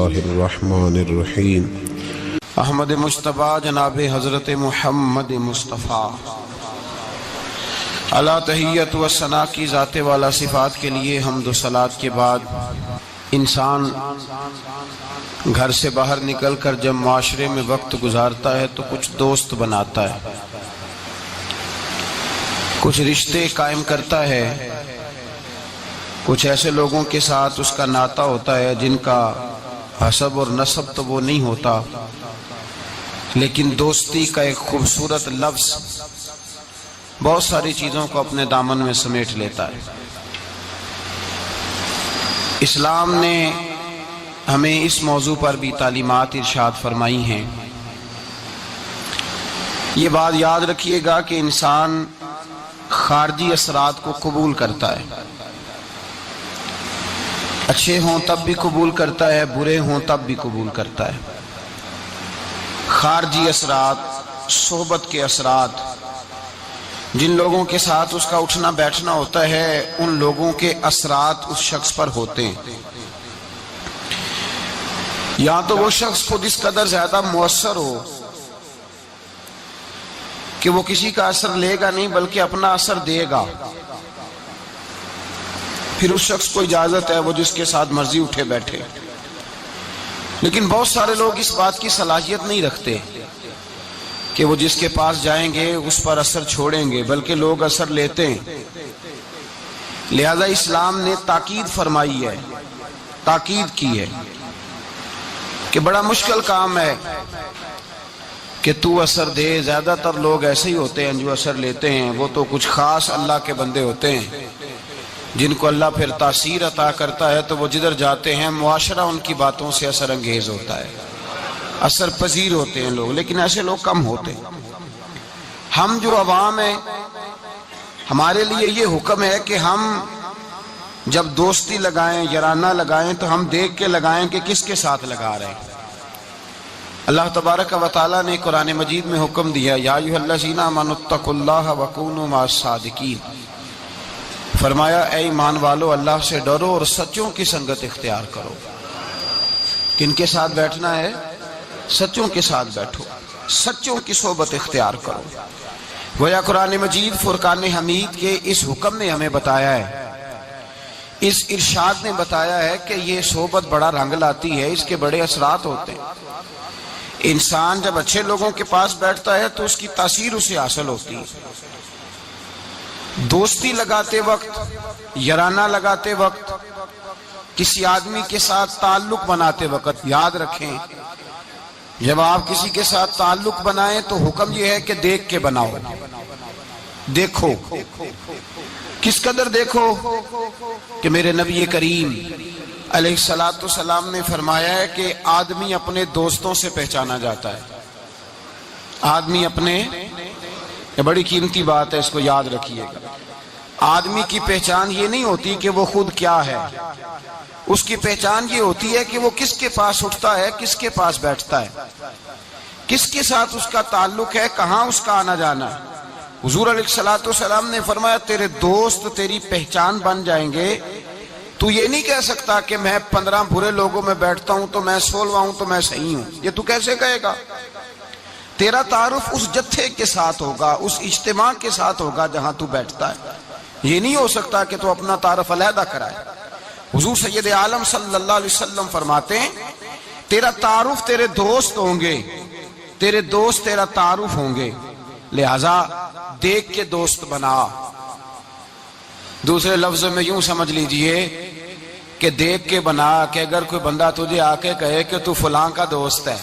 اللہ الرحمن الرحیم۔ احمد مجتبی جناب حضرت محمد مصطفیٰ اللہ تحیت و ثنا کی ذات والا صفات کے لیے حمد و صلات کے بعد انسان گھر سے باہر نکل کر جب معاشرے میں وقت گزارتا ہے تو کچھ دوست بناتا ہے، کچھ رشتے قائم کرتا ہے، کچھ ایسے لوگوں کے ساتھ اس کا ناطہ ہوتا ہے جن کا حسب اور نسب تو وہ نہیں ہوتا، لیکن دوستی کا ایک خوبصورت لفظ بہت ساری چیزوں کو اپنے دامن میں سمیٹ لیتا ہے۔ اسلام نے ہمیں اس موضوع پر بھی تعلیمات ارشاد فرمائی ہیں۔ یہ بات یاد رکھیے گا کہ انسان خارجی اثرات کو قبول کرتا ہے، اچھے ہوں تب بھی قبول کرتا ہے، برے ہوں تب بھی قبول کرتا ہے۔ خارجی اثرات، صحبت کے اثرات، جن لوگوں کے ساتھ اس کا اٹھنا بیٹھنا ہوتا ہے ان لوگوں کے اثرات اس شخص پر ہوتے ہیں۔ یا تو وہ شخص خود اس قدر زیادہ مؤثر ہو کہ وہ کسی کا اثر لے گا نہیں بلکہ اپنا اثر دے گا، پھر اس شخص کو اجازت ہے وہ جس کے ساتھ مرضی اٹھے بیٹھے۔ لیکن بہت سارے لوگ اس بات کی صلاحیت نہیں رکھتے کہ وہ جس کے پاس جائیں گے اس پر اثر چھوڑیں گے، بلکہ لوگ اثر لیتے ہیں۔ لہذا اسلام نے تاکید فرمائی ہے، تاکید کی ہے کہ بڑا مشکل کام ہے کہ تو اثر دے۔ زیادہ تر لوگ ایسے ہی ہوتے ہیں جو اثر لیتے ہیں، وہ تو کچھ خاص اللہ کے بندے ہوتے ہیں جن کو اللہ پھر تاثیر عطا کرتا ہے تو وہ جدھر جاتے ہیں معاشرہ ان کی باتوں سے اثر انگیز ہوتا ہے، اثر پذیر ہوتے ہیں لوگ، لیکن ایسے لوگ کم ہوتے ہیں۔ ہم جو عوام ہیں، ہمارے لیے یہ حکم ہے کہ ہم جب دوستی لگائیں، یارانہ لگائیں تو ہم دیکھ کے لگائیں کہ کس کے ساتھ لگا رہے ہیں۔ اللہ تبارک و تعالیٰ نے قرآن مجید میں حکم دیا، یا ایھا الذین آمنوا اتقوا اللہ وکونوا مع الصادقین، فرمایا اے ایمان والو اللہ سے ڈرو اور سچوں کی سنگت اختیار کرو۔ کن کے ساتھ بیٹھنا ہے؟ سچوں کے ساتھ بیٹھو، سچوں کی صحبت اختیار کرو۔ گویا قرآن مجید فرقان حمید کے اس حکم نے ہمیں بتایا ہے، اس ارشاد نے بتایا ہے کہ یہ صحبت بڑا رنگ لاتی ہے، اس کے بڑے اثرات ہوتے ہیں۔ انسان جب اچھے لوگوں کے پاس بیٹھتا ہے تو اس کی تاثیر اسے حاصل ہوتی ہے۔ دوستی لگاتے وقت، یارانہ لگاتے وقت، کسی آدمی کے ساتھ تعلق بناتے وقت یاد رکھیں، جب آپ کسی کے ساتھ تعلق بنائیں تو حکم یہ ہے کہ دیکھ کے بناؤ۔ دیکھو، کس قدر دیکھو کہ میرے نبی کریم علیہ السلام نے فرمایا ہے کہ آدمی اپنے دوستوں سے پہچانا جاتا ہے۔ آدمی اپنے، یہ بڑی قیمتی بات ہے، اس کو یاد رکھیے گا۔ آدمی کی پہچان یہ نہیں ہوتی کہ وہ خود کیا ہے، اس کی پہچان یہ ہوتی ہے کہ وہ کس کے پاس اٹھتا ہے، کس کے پاس بیٹھتا ہے، کس کے ساتھ اس کا تعلق ہے، کہاں اس کا آنا جانا ہے۔ حضور علیہ السلام نے فرمایا تیرے دوست تیری پہچان بن جائیں گے۔ تو یہ نہیں کہہ سکتا کہ میں 15 برے لوگوں میں بیٹھتا ہوں تو میں 16واں ہوں تو میں صحیح ہوں، یہ تو کیسے کہے گا؟ تیرا تعارف اس جتھے کے ساتھ ہوگا، اس اجتماع کے ساتھ ہوگا جہاں تو بیٹھتا ہے۔ یہ نہیں ہو سکتا کہ تو اپنا تعارف علیحدہ کرائے۔ حضور سید عالم صلی اللہ علیہ وسلم فرماتے ہیں تیرا تعارف تیرے دوست ہوں گے، تیرے دوست تیرا تعارف ہوں گے، لہذا دیکھ کے دوست بنا۔ دوسرے لفظوں میں یوں سمجھ لیجئے کہ دیکھ کے بنا کہ اگر کوئی بندہ تجھے آ کے کہے کہ تو فلاں کا دوست ہے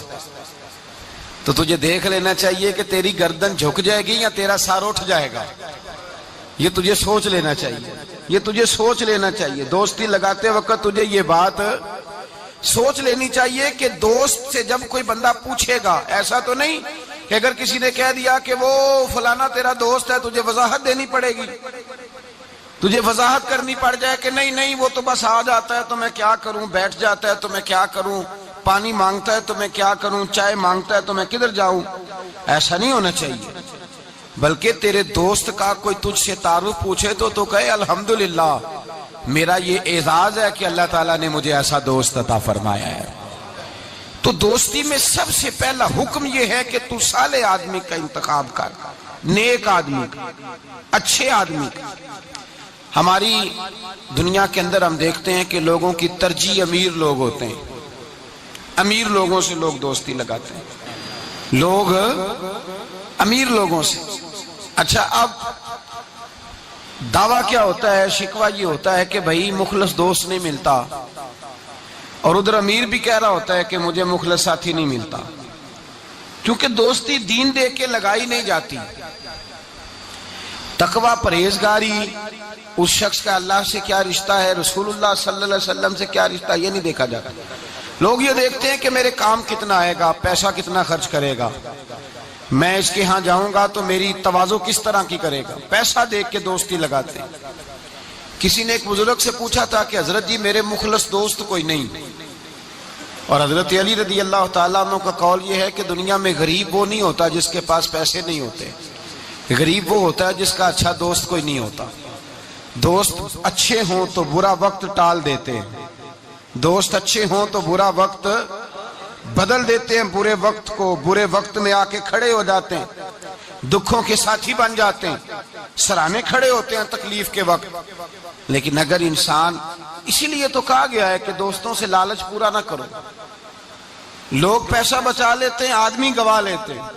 تو تجھے دیکھ لینا چاہیے کہ تیری گردن جھک جائے گی یا تیرا سر اٹھ جائے گا۔ یہ تجھے سوچ لینا چاہیے، یہ تجھے سوچ لینا چاہیے۔ دوستی لگاتے وقت تجھے یہ بات سوچ لینی چاہیے کہ دوست سے جب کوئی بندہ پوچھے گا، ایسا تو نہیں کہ اگر کسی نے کہہ دیا کہ وہ فلانا تیرا دوست ہے تجھے وضاحت دینی پڑے گی، تجھے وضاحت کرنی پڑ جائے کہ نہیں نہیں وہ تو بس آ جاتا ہے تو میں کیا کروں، بیٹھ جاتا ہے تو میں کیا کروں، پانی مانگتا ہے تو میں کیا کروں، چائے مانگتا ہے تو میں کدھر جاؤں۔ ایسا نہیں ہونا چاہیے، بلکہ تیرے دوست کا کوئی تجھ سے تعارف پوچھے تو کہے الحمدللہ میرا یہ اعزاز ہے کہ اللہ تعالیٰ نے مجھے ایسا دوست عطا فرمایا ہے۔ تو دوستی میں سب سے پہلا حکم یہ ہے کہ تو صالح آدمی کا انتخاب کر، نیک آدمی کا، اچھے آدمی کا۔ ہماری دنیا کے اندر ہم دیکھتے ہیں کہ لوگوں کی ترجیح امیر لوگ ہوتے ہیں، امیر لوگوں سے لوگ دوستی لگاتے ہیں، لوگ امیر لوگوں سے۔ اچھا، اب دعویٰ کیا ہوتا ہے، شکوہ یہ ہوتا ہے کہ بھائی مخلص دوست نہیں ملتا، اور ادھر امیر بھی کہہ رہا ہوتا ہے کہ مجھے مخلص ساتھی نہیں ملتا، کیونکہ دوستی دین دے کے لگائی نہیں جاتی۔ تقوی، پرہیزگاری، اس شخص کا اللہ سے کیا رشتہ ہے، رسول اللہ صلی اللہ علیہ وسلم سے کیا رشتہ ہے، یہ نہیں دیکھا جاتا۔ لوگ یہ دیکھتے ہیں کہ میرے کام کتنا آئے گا، پیسہ کتنا خرچ کرے گا، میں اس کے ہاں جاؤں گا تو میری تواضع کس طرح کی کرے گا، پیسہ دیکھ کے دوستی لگاتے ہیں۔ کسی نے ایک بزرگ سے پوچھا تھا کہ حضرت جی میرے مخلص دوست کوئی نہیں، اور حضرت علی رضی اللہ تعالیٰ عنہ کا قول یہ ہے کہ دنیا میں غریب وہ نہیں ہوتا جس کے پاس پیسے نہیں ہوتے، غریب وہ ہوتا ہے جس کا اچھا دوست کوئی نہیں ہوتا۔ دوست اچھے ہوں تو برا وقت ٹال دیتے ہیں، دوست اچھے ہوں تو برا وقت بدل دیتے ہیں، برے وقت کو برے وقت میں آ کے کھڑے ہو جاتے ہیں، دکھوں کے ساتھی بن جاتے ہیں، سرانے کھڑے ہوتے ہیں تکلیف کے وقت۔ لیکن اگر انسان، اسی لیے تو کہا گیا ہے کہ دوستوں سے لالچ پورا نہ کرو۔ لوگ پیسہ بچا لیتے ہیں، آدمی گوا لیتے ہیں۔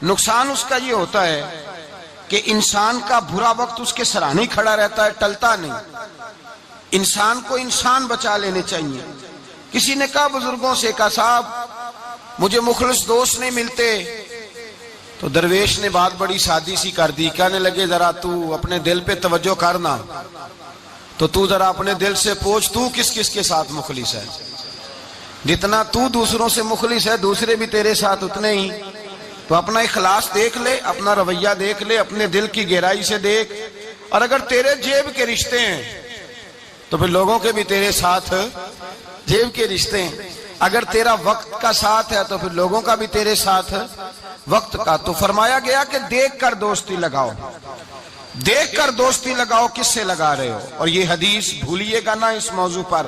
نقصان اس کا یہ ہوتا ہے کہ انسان کا برا وقت اس کے سرانے کھڑا رہتا ہے، ٹلتا نہیں۔ انسان کو انسان بچا لینے چاہیے۔ کسی نے کہا بزرگوں سے، کہا صاحب مجھے مخلص دوست نہیں ملتے، تو درویش نے بات بڑی سادی سی کر دی، کہنے لگے ذرا تو اپنے دل پہ توجہ کرنا، تو ذرا اپنے دل سے پوچھ تو کس کس کے ساتھ مخلص ہے۔ جتنا تو دوسروں سے مخلص ہے دوسرے بھی تیرے ساتھ اتنے ہی۔ تو اپنا اخلاص دیکھ لے، اپنا رویہ دیکھ لے، اپنے دل کی گہرائی سے دیکھ، اور اگر تیرے جیب کے رشتے ہیں تو پھر لوگوں کے بھی تیرے ساتھ جیب کے رشتے ہیں۔ اگر تیرا وقت کا ساتھ ہے تو پھر لوگوں کا بھی تیرے ساتھ وقت کا۔ تو فرمایا گیا کہ دیکھ کر دوستی لگاؤ، دیکھ کر دوستی لگاؤ، کس سے لگا رہے ہو۔ اور یہ حدیث بھولیے گا نا اس موضوع پر،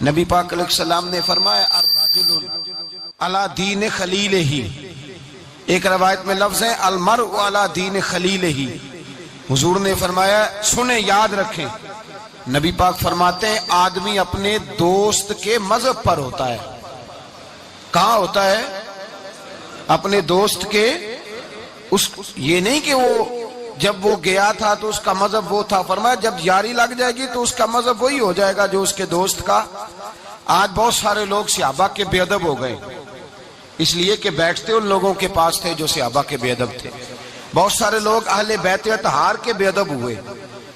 نبی پاک علیہ السلام نے فرمایا الرجل علی دین خلیلہ، ایک روایت میں لفظ ہے المرء علی دین خلیلہ۔ حضور نے فرمایا، سنیں یاد رکھیں، نبی پاک فرماتے ہیں آدمی اپنے دوست کے مذہب پر ہوتا ہے۔ کہاں ہوتا ہے؟ اپنے دوست کے، یہ نہیں کہ وہ جب وہ گیا تھا تو اس کا مذہب وہ تھا، فرمایا جب یاری لگ جائے گی تو اس کا مذہب وہی ہو جائے گا جو اس کے دوست کا۔ آج بہت سارے لوگ صحابہ کے بے ادب ہو گئے، اس لیے کہ بیٹھتے ان لوگوں کے پاس تھے جو صحابہ کے بے ادب تھے۔ بہت سارے لوگ اہل بیت اطہار کے بے ادب ہوئے،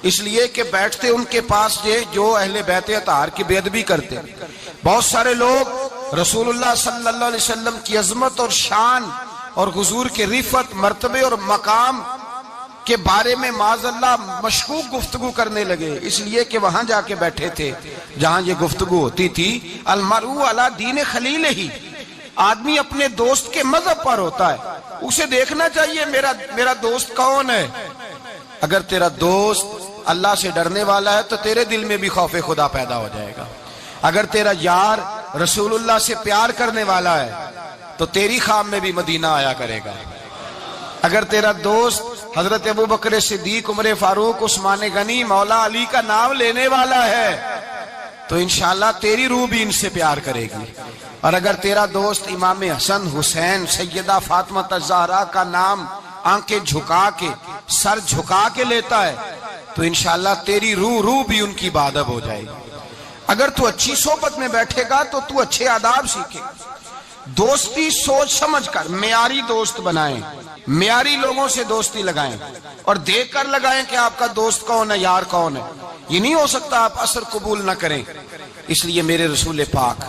اس لیے کہ بیٹھتے ان کے پاس جو اہل بیت اطہار کی بے ادبی کرتے۔ بہت سارے لوگ رسول اللہ صلی اللہ علیہ وسلم کی عظمت اور شان اور حضور کے رفعت، مرتبے اور مقام کے بارے میں معاذ اللہ مشکوک گفتگو کرنے لگے، اس لیے کہ وہاں جا کے بیٹھے تھے جہاں یہ گفتگو ہوتی تھی۔ المرء علی دین خلیلہ، آدمی اپنے دوست کے مذہب پر ہوتا ہے، اسے دیکھنا چاہیے میرا دوست کون ہے۔ اگر تیرا دوست اللہ سے ڈرنے والا ہے تو تیرے دل میں بھی خوف خدا پیدا ہو جائے گا۔ اگر تیرا یار رسول اللہ سے پیار کرنے والا ہے تو تیری خام میں بھی مدینہ آیا کرے گا۔ اگر تیرا دوست حضرت ابو بکر صدیق، عمر فاروق، عثمان غنی، مولا علی کا نام لینے والا ہے تو انشاءاللہ تیری روح بھی ان سے پیار کرے گی۔ اور اگر تیرا دوست امام حسن، حسین، سیدہ فاطمہ الزہرا کا نام آنکھیں جھکا کے، سر جھکا کے لیتا ہے تو انشاءاللہ تیری روح بھی ان کی بادب ہو جائے گی۔ اگر تو اچھی صحبت میں بیٹھے گا تو تو اچھے آداب سیکھے۔ دوستی سوچ سمجھ کر معیاری دوست بنائیں، معیاری لوگوں سے دوستی لگائیں، اور دیکھ کر لگائیں کہ آپ کا دوست کون ہے، یار کون ہے۔ یہ نہیں ہو سکتا آپ اثر قبول نہ کریں۔ اس لیے میرے رسول پاک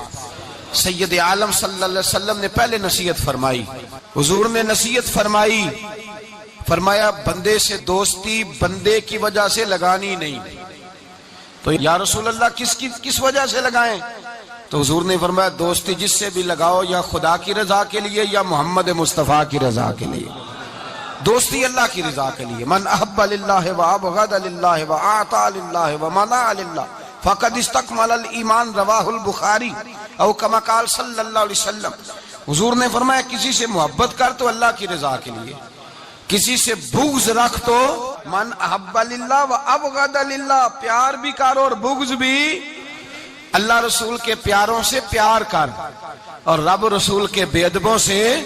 سید عالم صلی اللہ علیہ وسلم نے پہلے نصیحت فرمائی، حضور نے نصیحت فرمائی، فرمایا بندے سے دوستی بندے کی وجہ سے لگانی نہیں۔ تو یا رسول اللہ کس وجہ سے لگائیں؟ تو حضور نے فرمایا دوستی جس سے بھی لگاؤ یا خدا کی رضا کے لیے یا محمد مصطفیٰ کی رضا کے لیے۔ دوستی اللہ کی رضا کے لیے، من احب للہ وابغض للہ واعطى للہ ومنع للہ فقد استکمل الایمان، رواہ البخاری۔ او کما قال صلی اللہ علیہ وسلم، حضور نے فرمایا کسی سے محبت کر تو اللہ کی رضا کے لیے، کسی سے بغض رکھ تو من احب للہ و ابغض للہ، پیار بھی کر اور بغض بھی اللہ رسول کے پیاروں سے پیار کر، اور رب رسول کے بے ادبوں سے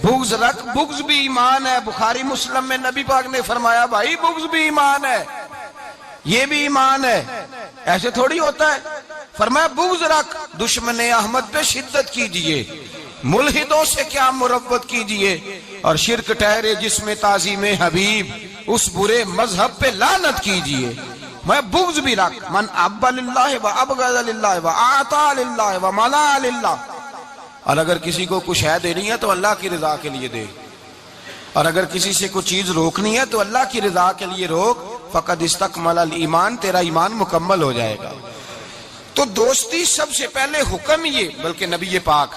بغض رکھ۔ بغض بھی ایمان ہے، بخاری مسلم میں نبی پاک نے فرمایا بھائی بغض بھی ایمان ہے، یہ بھی ایمان ہے، ایسے تھوڑی ہوتا ہے۔ فرمایا بغض رکھ، دشمن احمد پہ شدت کیجئے، ملحدوں سے کیا مروت کیجئے، اور شرک ٹھہرے جس میں تعظیم حبیب، اس برے مذہب پہ لعنت کیجئے۔ میں بغض بھی رکھ، من احب للہ و ابغض للہ و اعطى للہ و منع للہ، اور اگر کسی کو کچھ ہے دینی ہے تو اللہ کی رضا کے لیے دے، اور اگر کسی سے کوئی چیز روکنی ہے تو اللہ کی رضا کے لیے روک، فقد استکمل الایمان، تیرا ایمان مکمل ہو جائے گا۔ تو دوستی سب سے پہلے حکم یہ، بلکہ نبی پاک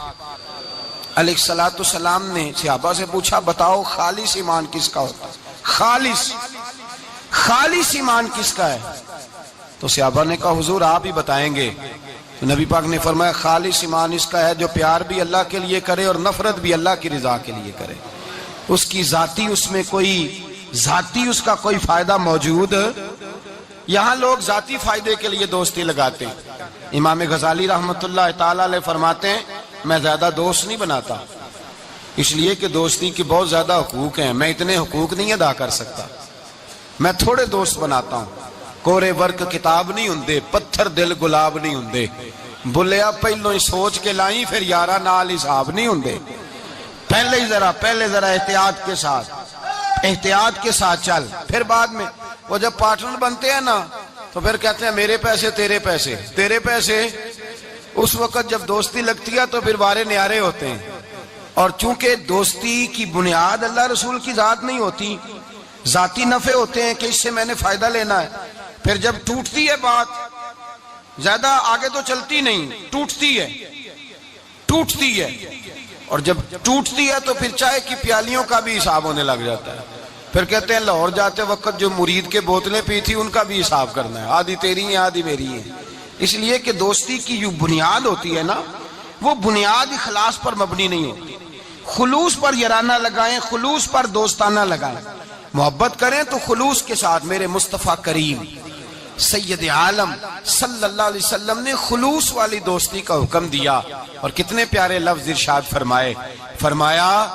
علیہ السلام نے صحابہ سے پوچھا بتاؤ خالص ایمان کس کا ہوتا ہے، خالص ایمان کس کا ہے؟ تو صحابہ نے کہا حضور آپ ہی بتائیں گے۔ تو نبی پاک نے فرمایا خالص ایمان اس کا ہے جو پیار بھی اللہ کے لیے کرے اور نفرت بھی اللہ کی رضا کے لیے کرے، اس کی ذاتی اس میں کوئی ذاتی اس کا کوئی فائدہ موجود۔ یہاں لوگ ذاتی فائدے کے لیے دوستی لگاتے ہیں۔ امام غزالی رحمت اللہ تعالی علیہ فرماتے ہیں میں زیادہ دوست نہیں بناتا، اس لیے کہ دوستی کے بہت زیادہ حقوق ہیں، میں اتنے حقوق نہیں ادا کر سکتا، میں تھوڑے دوست بناتا ہوں۔ کورے ورک کتاب نہیں ہوندے، پتھر دل گلاب نہیں ہوندے، بلیا پہلو ہی سوچ کے لائیں پھر یارہ نال حساب نہیں ہوندے، پہلے ذرا احتیاط کے ساتھ چل، پھر بعد میں وہ جب پارٹنر بنتے ہیں نا تو پھر کہتے ہیں میرے پیسے تیرے پیسے، اس وقت جب دوستی لگتی ہے تو پھر وارے نیارے ہوتے ہیں۔ اور چونکہ دوستی کی بنیاد اللہ رسول کی ذات نہیں ہوتی، ذاتی نفع ہوتے ہیں کہ اس سے میں نے فائدہ لینا ہے، پھر جب ٹوٹتی ہے بات زیادہ آگے تو چلتی نہیں، ٹوٹتی ہے، اور جب ٹوٹتی ہے تو پھر چائے کی پیالیوں کا بھی حساب ہونے لگ جاتا ہے، پھر کہتے ہیں لاہور جاتے وقت جو مرید کے بوتلیں پی تھی ان کا بھی حساب کرنا ہے، آدھی تیری ہیں آدھی میری ہیں۔ اس لیے کہ دوستی کی جو بنیاد ہوتی ہے نا وہ بنیاد اخلاص پر مبنی نہیں ہوتی، خلوص پر یارانہ لگائیں، خلوص پر دوستانہ لگائیں، محبت کریں تو خلوص کے ساتھ۔ میرے مصطفیٰ کریم سید عالم صلی اللہ علیہ وسلم نے خلوص والی دوستی کا حکم دیا، اور کتنے پیارے لفظ ارشاد فرمایا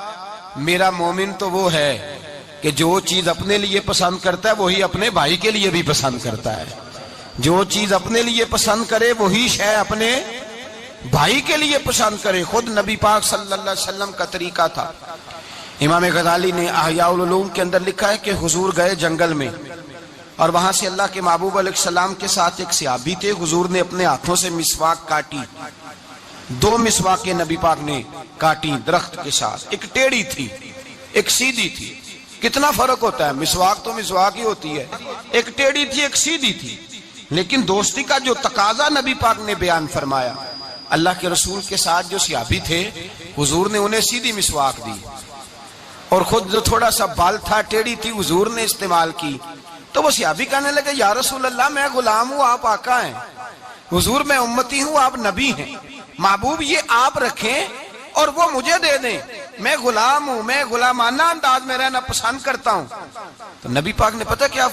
میرا مومن تو وہ ہے کہ جو چیز اپنے لیے پسند کرتا ہے وہی اپنے بھائی کے لیے بھی پسند کرتا ہے، جو چیز اپنے لیے پسند کرے وہی شے اپنے بھائی کے لیے پسند کرے۔ خود نبی پاک صلی اللہ علیہ وسلم کا طریقہ تھا۔ امام غزالی نے احیاء العلوم کے اندر لکھا ہے کہ حضور گئے جنگل میں، اور وہاں سے اللہ کے محبوب علیہ السلام کے ساتھ ایک صحابی تھے، حضور نے اپنے ہاتھوں سے مسواک کاٹی، 2 مسواکیں نبی پاک نے کاٹی درخت کے ساتھ، ایک ٹیڑھی تھی ایک سیدھی تھی۔ کتنا فرق ہوتا ہے، مسواک تو مسواک ہی ہوتی ہے، ایک ٹیڑھی تھی ایک سیدھی تھی، لیکن دوستی کا جو تقاضا نبی پاک نے بیان فرمایا، اللہ کے رسول کے ساتھ جو صحابی تھے حضور نے انہیں سیدھی مسواک دی، اور خود جو تھوڑا سا بال تھا ٹیڑھی تھی حضور نے استعمال کی۔ تو وہ صحابی کہنے لگے یا رسول اللہ میں غلام ہوں آپ آقا ہیں، حضور میں امتی ہوں آپ نبی ہیں، محبوب یہ آپ رکھیں اور وہ مجھے دے دیں، میں غلام ہوں، میں غلامانہ انداز میں رہنا پسند کرتا ہوں۔ تو نبی پاک نے پتہ کیا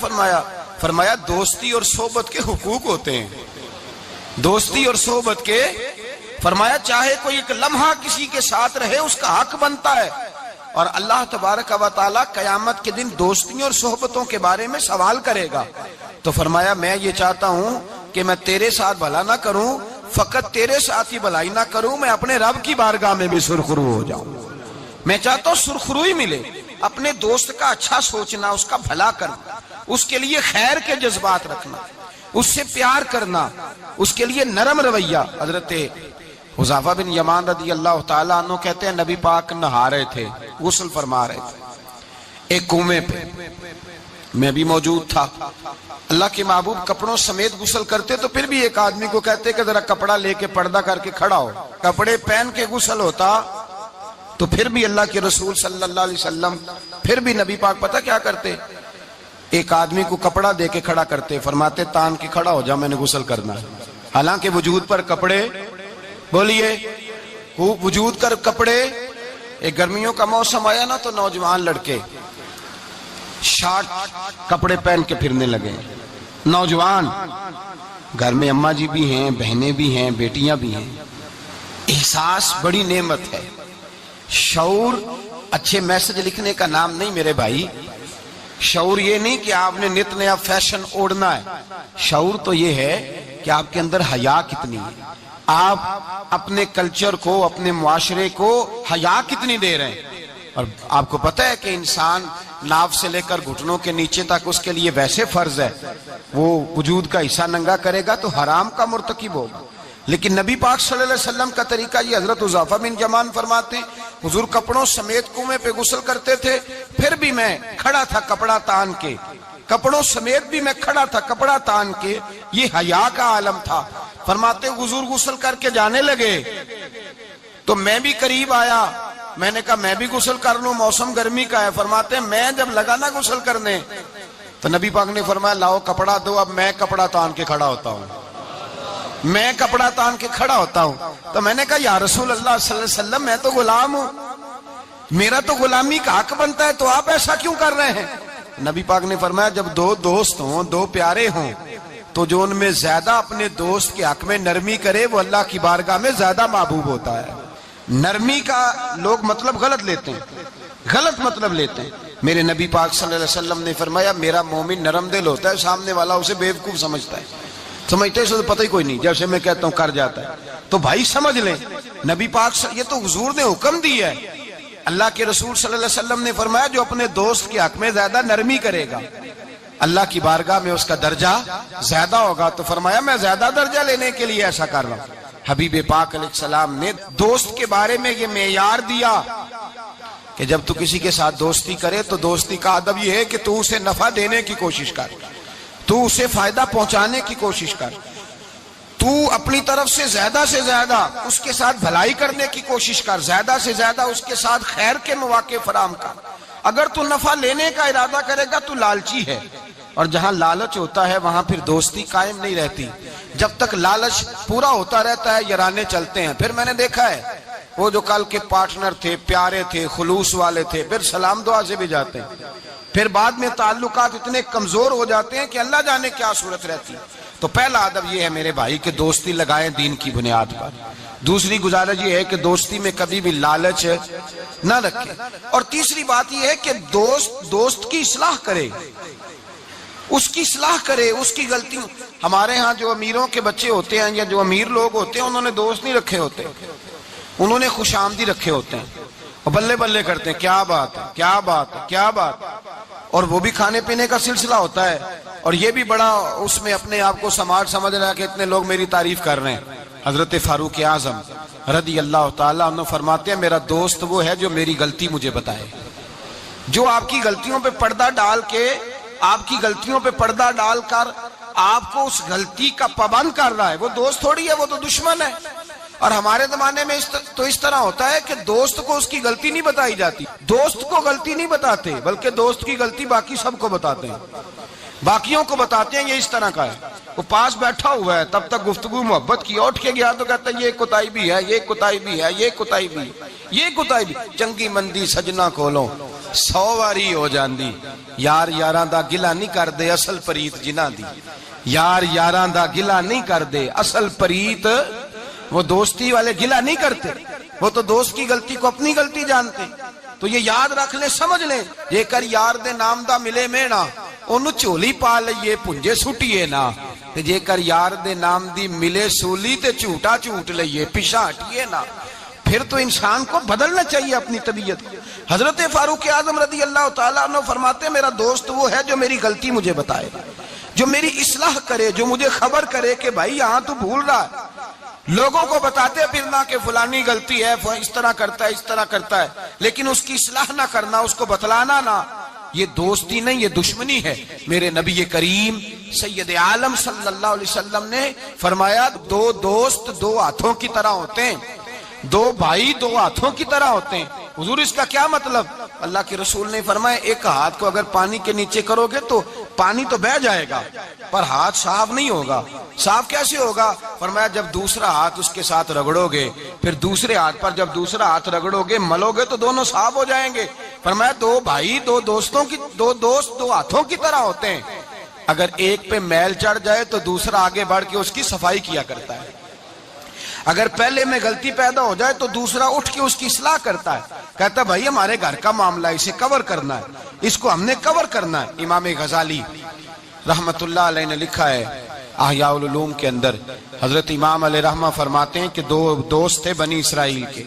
فرمایا دوستی اور صحبت کے حقوق ہوتے ہیں، دوستی اور صحبت کے، فرمایا چاہے کوئی ایک لمحہ کسی کے ساتھ رہے اس کا حق بنتا ہے، اور اللہ تبارک و تعالی قیامت کے دن دوستیوں اور صحبتوں کے بارے میں سوال کرے گا۔ تو فرمایا میں یہ چاہتا ہوں کہ میں تیرے ساتھ بھلا نہ کروں، فقط تیرے ساتھ ہی بھلائی نہ کروں، میں اپنے رب کی بارگاہ میں بھی سرخرو ہو جاؤں۔ میں چاہتا ہوں سرخروئی ملے، اپنے دوست کا اچھا سوچنا، اس کا بھلا کرنا، اس کے لیے خیر کے جذبات رکھنا، اس سے پیار کرنا، اس کے لیے نرم رویہ۔ حضرت حذیفہ بن یمان رضی اللہ تعالیٰ عنہ کہتے ہیں نبی پاک نہا رہے تھے، غسل فرما رہے تھے ایک کنویں پہ، میں بھی موجود تھا۔ اللہ کے محبوب کپڑوں سمیت غسل کرتے تو پھر بھی ایک آدمی کو کہتے کہ ذرا کپڑا لے کے پردہ کر کے کھڑا ہو، کپڑے پہن کے غسل ہوتا تو پھر بھی اللہ کے رسول صلی اللہ علیہ وسلم پھر بھی نبی پاک پتہ کیا کرتے، ایک آدمی کو کپڑا دے کے کھڑا کرتے، فرماتے تان کے کھڑا ہو جا میں نے غسل کرنا ہے، حالانکہ وجود پر کپڑے بولیے وجود کر کپڑے. ایک گرمیوں کا موسم آیا نا تو نوجوان لڑکے شارٹ کپڑے پہن کے پھرنے لگے. نوجوان گھر میں اماں جی بھی ہیں، بہنیں بھی ہیں، بیٹیاں بھی ہیں. احساس بڑی نعمت ہے. شعور اچھے میسج لکھنے کا نام نہیں میرے بھائی. شعور یہ نہیں کہ آپ نے نت نیا فیشن اوڑھنا ہے. شعور تو یہ ہے کہ آپ کے اندر حیا کتنی ہے، آپ اپنے کلچر کو، اپنے معاشرے کو حیا کتنی دے رہے ہیں. اور آپ کو پتہ ہے کہ انسان ناف سے لے کر گھٹنوں کے نیچے تک اس کے لیے ویسے فرض ہے، وہ وجود کا حصہ ننگا کرے گا تو حرام کا مرتکب ہوگا. لیکن نبی پاک صلی اللہ علیہ وسلم کا طریقہ یہ. حضرت حذیفہ بن یمان فرماتے ہیں حضور کپڑوں سمیت کنویں پہ غسل کرتے تھے، پھر بھی میں کھڑا تھا کپڑا تان کے. کپڑوں سمیت بھی میں کھڑا تھا کپڑا تان کے. یہ حیا کا عالم تھا. فرماتے حضور غسل کر کے جانے لگے تو میں بھی قریب آیا. میں نے کہا میں بھی غسل کر لوں، موسم گرمی کا ہے. فرماتے ہیں میں جب لگا نا غسل کرنے تو نبی پاک نے فرمایا لاؤ کپڑا دو، اب میں کپڑا تان کے کھڑا ہوتا ہوں. میں کپڑا تان کے کھڑا ہوتا ہوں. تو میں نے کہا یا رسول اللہ صلی اللہ علیہ وسلم میں تو غلام ہوں، میرا تو غلامی کا حق بنتا ہے، تو آپ ایسا کیوں کر رہے ہیں؟ نبی پاک نے فرمایا جب دو دوست ہوں، دو پیارے ہوں، تو جو ان میں زیادہ اپنے دوست کے حق میں نرمی کرے وہ اللہ کی بارگاہ میں زیادہ محبوب ہوتا ہے. نرمی کا لوگ مطلب غلط لیتے ہیں، غلط مطلب لیتے ہیں. میرے نبی پاک صلی اللہ علیہ وسلم نے فرمایا میرا مومن نرم دل ہوتا ہے، سامنے والا اسے بیوقوف سمجھتا ہے، سمجھتے اسے تو پتہ ہی کوئی نہیں، جیسے میں کہتا ہوں کر جاتا ہے. تو بھائی سمجھ لیں نبی پاک یہ تو حضور نے حکم دی ہے. اللہ کے رسول صلی اللہ علیہ وسلم نے فرمایا جو اپنے دوست کے حق میں زیادہ نرمی کرے گا اللہ کی بارگاہ میں اس کا درجہ زیادہ ہوگا. تو فرمایا میں زیادہ درجہ لینے کے لیے ایسا کر رہا ہوں. حبیب پاک علیہ السلام نے دوست کے بارے میں یہ معیار دیا کہ جب تو کسی کے ساتھ دوستی کرے تو دوستی کا ادب یہ ہے کہ تو اسے نفع دینے کی کوشش کر، تو اسے فائدہ پہنچانے کی کوشش کر، تو اپنی طرف سے زیادہ اس کے ساتھ بھلائی کرنے کی کوشش کر، زیادہ سے زیادہ اس کے ساتھ خیر کے مواقع فراہم کر. اگر تو نفع لینے کا ارادہ کرے گا تو لالچی ہے، اور جہاں لالچ ہوتا ہے وہاں پھر دوستی قائم نہیں رہتی. جب تک لالچ پورا ہوتا رہتا ہے یارانے چلتے ہیں. پھر میں نے دیکھا ہے وہ جو کل کے پارٹنر تھے، پیارے تھے، خلوص والے تھے، پھر سلام دعا سے بھی جاتے ہیں، پھر بعد میں تعلقات اتنے کمزور ہو جاتے ہیں کہ اللہ جانے کیا صورت رہتی. تو پہلا ادب یہ ہے میرے بھائی کہ دوستی لگائیں دین کی بنیاد پر. دوسری گزارش یہ ہے کہ دوستی میں کبھی بھی لالچ نہ رکھے. اور تیسری بات یہ ہے کہ دوست کی اصلاح کرے، اس کی اصلاح کرے، اس کی غلطیوں. ہمارے ہاں جو امیروں کے بچے ہوتے ہیں یا جو امیر لوگ ہوتے ہیں انہوں نے دوست نہیں رکھے ہوتے، انہوں نے خوش آمدی رکھے ہوتے ہیں اور بلے بلے کرتے ہیں کیا بات ہے کیا بات ہے کیا بات. اور وہ بھی کھانے پینے کا سلسلہ ہوتا ہے، اور یہ بھی بڑا اس میں اپنے آپ کو سماج سمجھ رہا ہے کہ اتنے لوگ میری تعریف کر رہے ہیں. حضرت فاروق اعظم رضی اللہ تعالیٰ عنہ فرماتے ہیں میرا دوست وہ ہے جو میری غلطی مجھے بتائے، جو آپ کی غلطیوں پہ پردہ ڈال کے، آپ کی غلطیوں پہ پردہ ڈال کر آپ کو اس غلطی کا پابند کر رہا ہے. وہ دوست تھوڑی ہے، وہ تو دشمن ہے. اور ہمارے زمانے میں اس طرح ہوتا ہے کہ دوست کو اس کی غلطی نہیں بتائی جاتی، دوست کو غلطی نہیں بتاتے بلکہ دوست کی غلطی باقی سب کو بتاتے ہیں، باقیوں کو بتاتے ہیں یہ اس طرح کا ہے. وہ پاس بیٹھا ہوا ہے تب تک گفتگو محبت کی، اٹھ کے گیا تو کہتا ہے یہ کوتاہی بھی ہے، یہ کوتاہی بھی ہے، یہ کوتاہی بھی، یہ کوتاہی بھی. چنگی مندی سجنا کولوں 100 واری ہو جاندی، یار یاراں دا گلا نہیں کر دے اصل پریت جنہ دی. یار یاراں دا گلا نہیں کر دے اصل پریت. وہ دوستی والے گلا نہیں کرتے، وہ تو دوست کی غلطی کو اپنی غلطی جانتے. تو یہ یاد رکھ لیں، سمجھ لیں، جے کر یار دے نام دا ملے مینا انہوں چولی پا لئیے پنجے سٹیے نا، جے کر یار دے نام دی ملے سولی تے جھوٹا جھوٹ لئیے پیشا ہٹیے نا. پھر تو انسان کو بدلنا چاہیے اپنی طبیعت. حضرت فاروق اعظم رضی اللہ تعالیٰ عنہ فرماتے ہیں میرا دوست وہ ہے جو میری غلطی مجھے بتائے، جو میری اصلاح کرے، جو مجھے خبر کرے کہ بھائی یہاں تو بھول رہا ہے. لوگوں کو بتاتے پھرنا کہ فلانی غلطی ہے، اس طرح کرتا ہے اس طرح کرتا ہے، لیکن اس کی اصلاح نہ کرنا، اس کو بتلانا نہ، یہ دوستی نہیں، یہ دشمنی ہے. میرے نبی کریم سید عالم صلی اللہ علیہ وسلم نے فرمایا دو دوست دو ہاتھوں کی طرح ہوتے ہیں، دو بھائی دو ہاتھوں کی طرح ہوتے ہیں. حضور اس کا کیا مطلب؟ اللہ کے رسول نے فرمایا ایک ہاتھ کو اگر پانی کے نیچے کرو گے تو پانی تو بہہ جائے گا پر ہاتھ صاف نہیں ہوگا. صاف کیسے ہوگا؟ فرمایا جب دوسرا ہاتھ اس کے ساتھ رگڑو گے، پھر دوسرے ہاتھ پر جب دوسرا ہاتھ رگڑو گے، ملو گے تو دونوں صاف ہو جائیں گے۔ فرمایا دو بھائی دو دوست دو ہاتھوں کی طرح ہوتے ہیں، اگر ایک پہ میل چڑھ جائے تو دوسرا آگے بڑھ کے اس کی صفائی کیا کرتا ہے، اگر پہلے میں غلطی پیدا ہو جائے تو دوسرا اٹھ کے اس کی اصلاح کرتا ہے، کہتا ہے بھائی ہمارے گھر کا معاملہ ہے، اسے کور کرنا ہے، اس کو ہم نے کور کرنا ہے۔ امام غزالی رحمت اللہ علیہ نے لکھا ہے احیاء العلوم کے اندر، حضرت امام علیہ رحمہ فرماتے ہیں کہ دو دوست تھے بنی اسرائیل کے،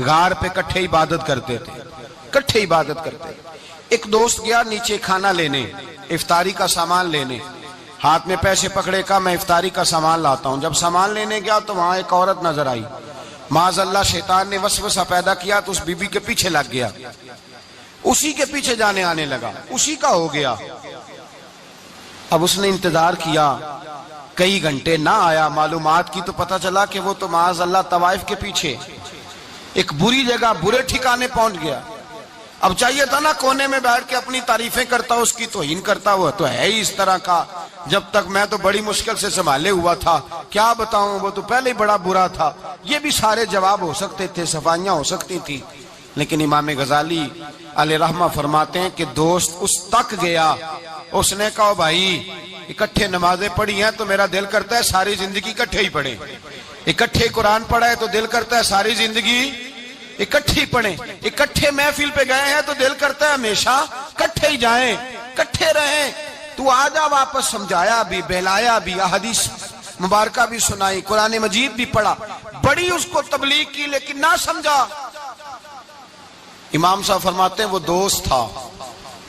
غار پہ کٹھے عبادت کرتے تھے، کٹھے عبادت کرتے تھے۔ ایک دوست گیا نیچے کھانا لینے، افطاری کا سامان لینے، ہاتھ میں پیسے پکڑے، کہا میں افطاری کا سامان لاتا ہوں۔ جب سامان لینے گیا تو وہاں ایک عورت نظر آئی، معاذ اللہ شیطان نے وسوسہ پیدا کیا تو اس بی بی کے پیچھے لگ گیا، اسی کے پیچھے جانے آنے لگا، اسی کا ہو گیا۔ اب اس نے انتظار کیا، کئی گھنٹے نہ آیا، معلومات کی تو پتہ چلا کہ وہ تو معاذ اللہ طوائف کے پیچھے ایک بری جگہ برے ٹھکانے پہنچ گیا۔ اب چاہیے تھا نا کونے میں بیٹھ کے اپنی تعریفیں کرتا، اس کی توہین کرتا، وہ تو ہے ہی اس طرح کا، جب تک میں تو بڑی مشکل سے سنبھالے ہوا تھا، کیا بتاؤں وہ تو پہلے ہی بڑا برا تھا۔ یہ بھی سارے جواب ہو سکتے تھے، صفائیاں ہو سکتی تھی، لیکن امام غزالی علیہ رحمہ فرماتے ہیں کہ دوست اس تک گیا، اس نے کہا بھائی اکٹھے نمازیں پڑھی ہیں تو میرا دل کرتا ہے ساری زندگی اکٹھے ہی پڑھیں، اکٹھے قرآن پڑھا ہے تو دل کرتا ہے ساری زندگی اکٹھے پڑھیں، اکٹھے محفل پہ گئے ہیں تو دل کرتا ہے ہمیشہ اکٹھے ہی جائیں، اکٹھے رہیں۔ تو آجا واپس، سمجھایا بھی، بہلایا بھی، احادیث مبارکہ بھی سنائی، قرآن مجید بھی پڑھا، بڑی اس کو تبلیغ کی، لیکن نہ سمجھا۔ امام صاحب فرماتے ہیں وہ دوست تھا،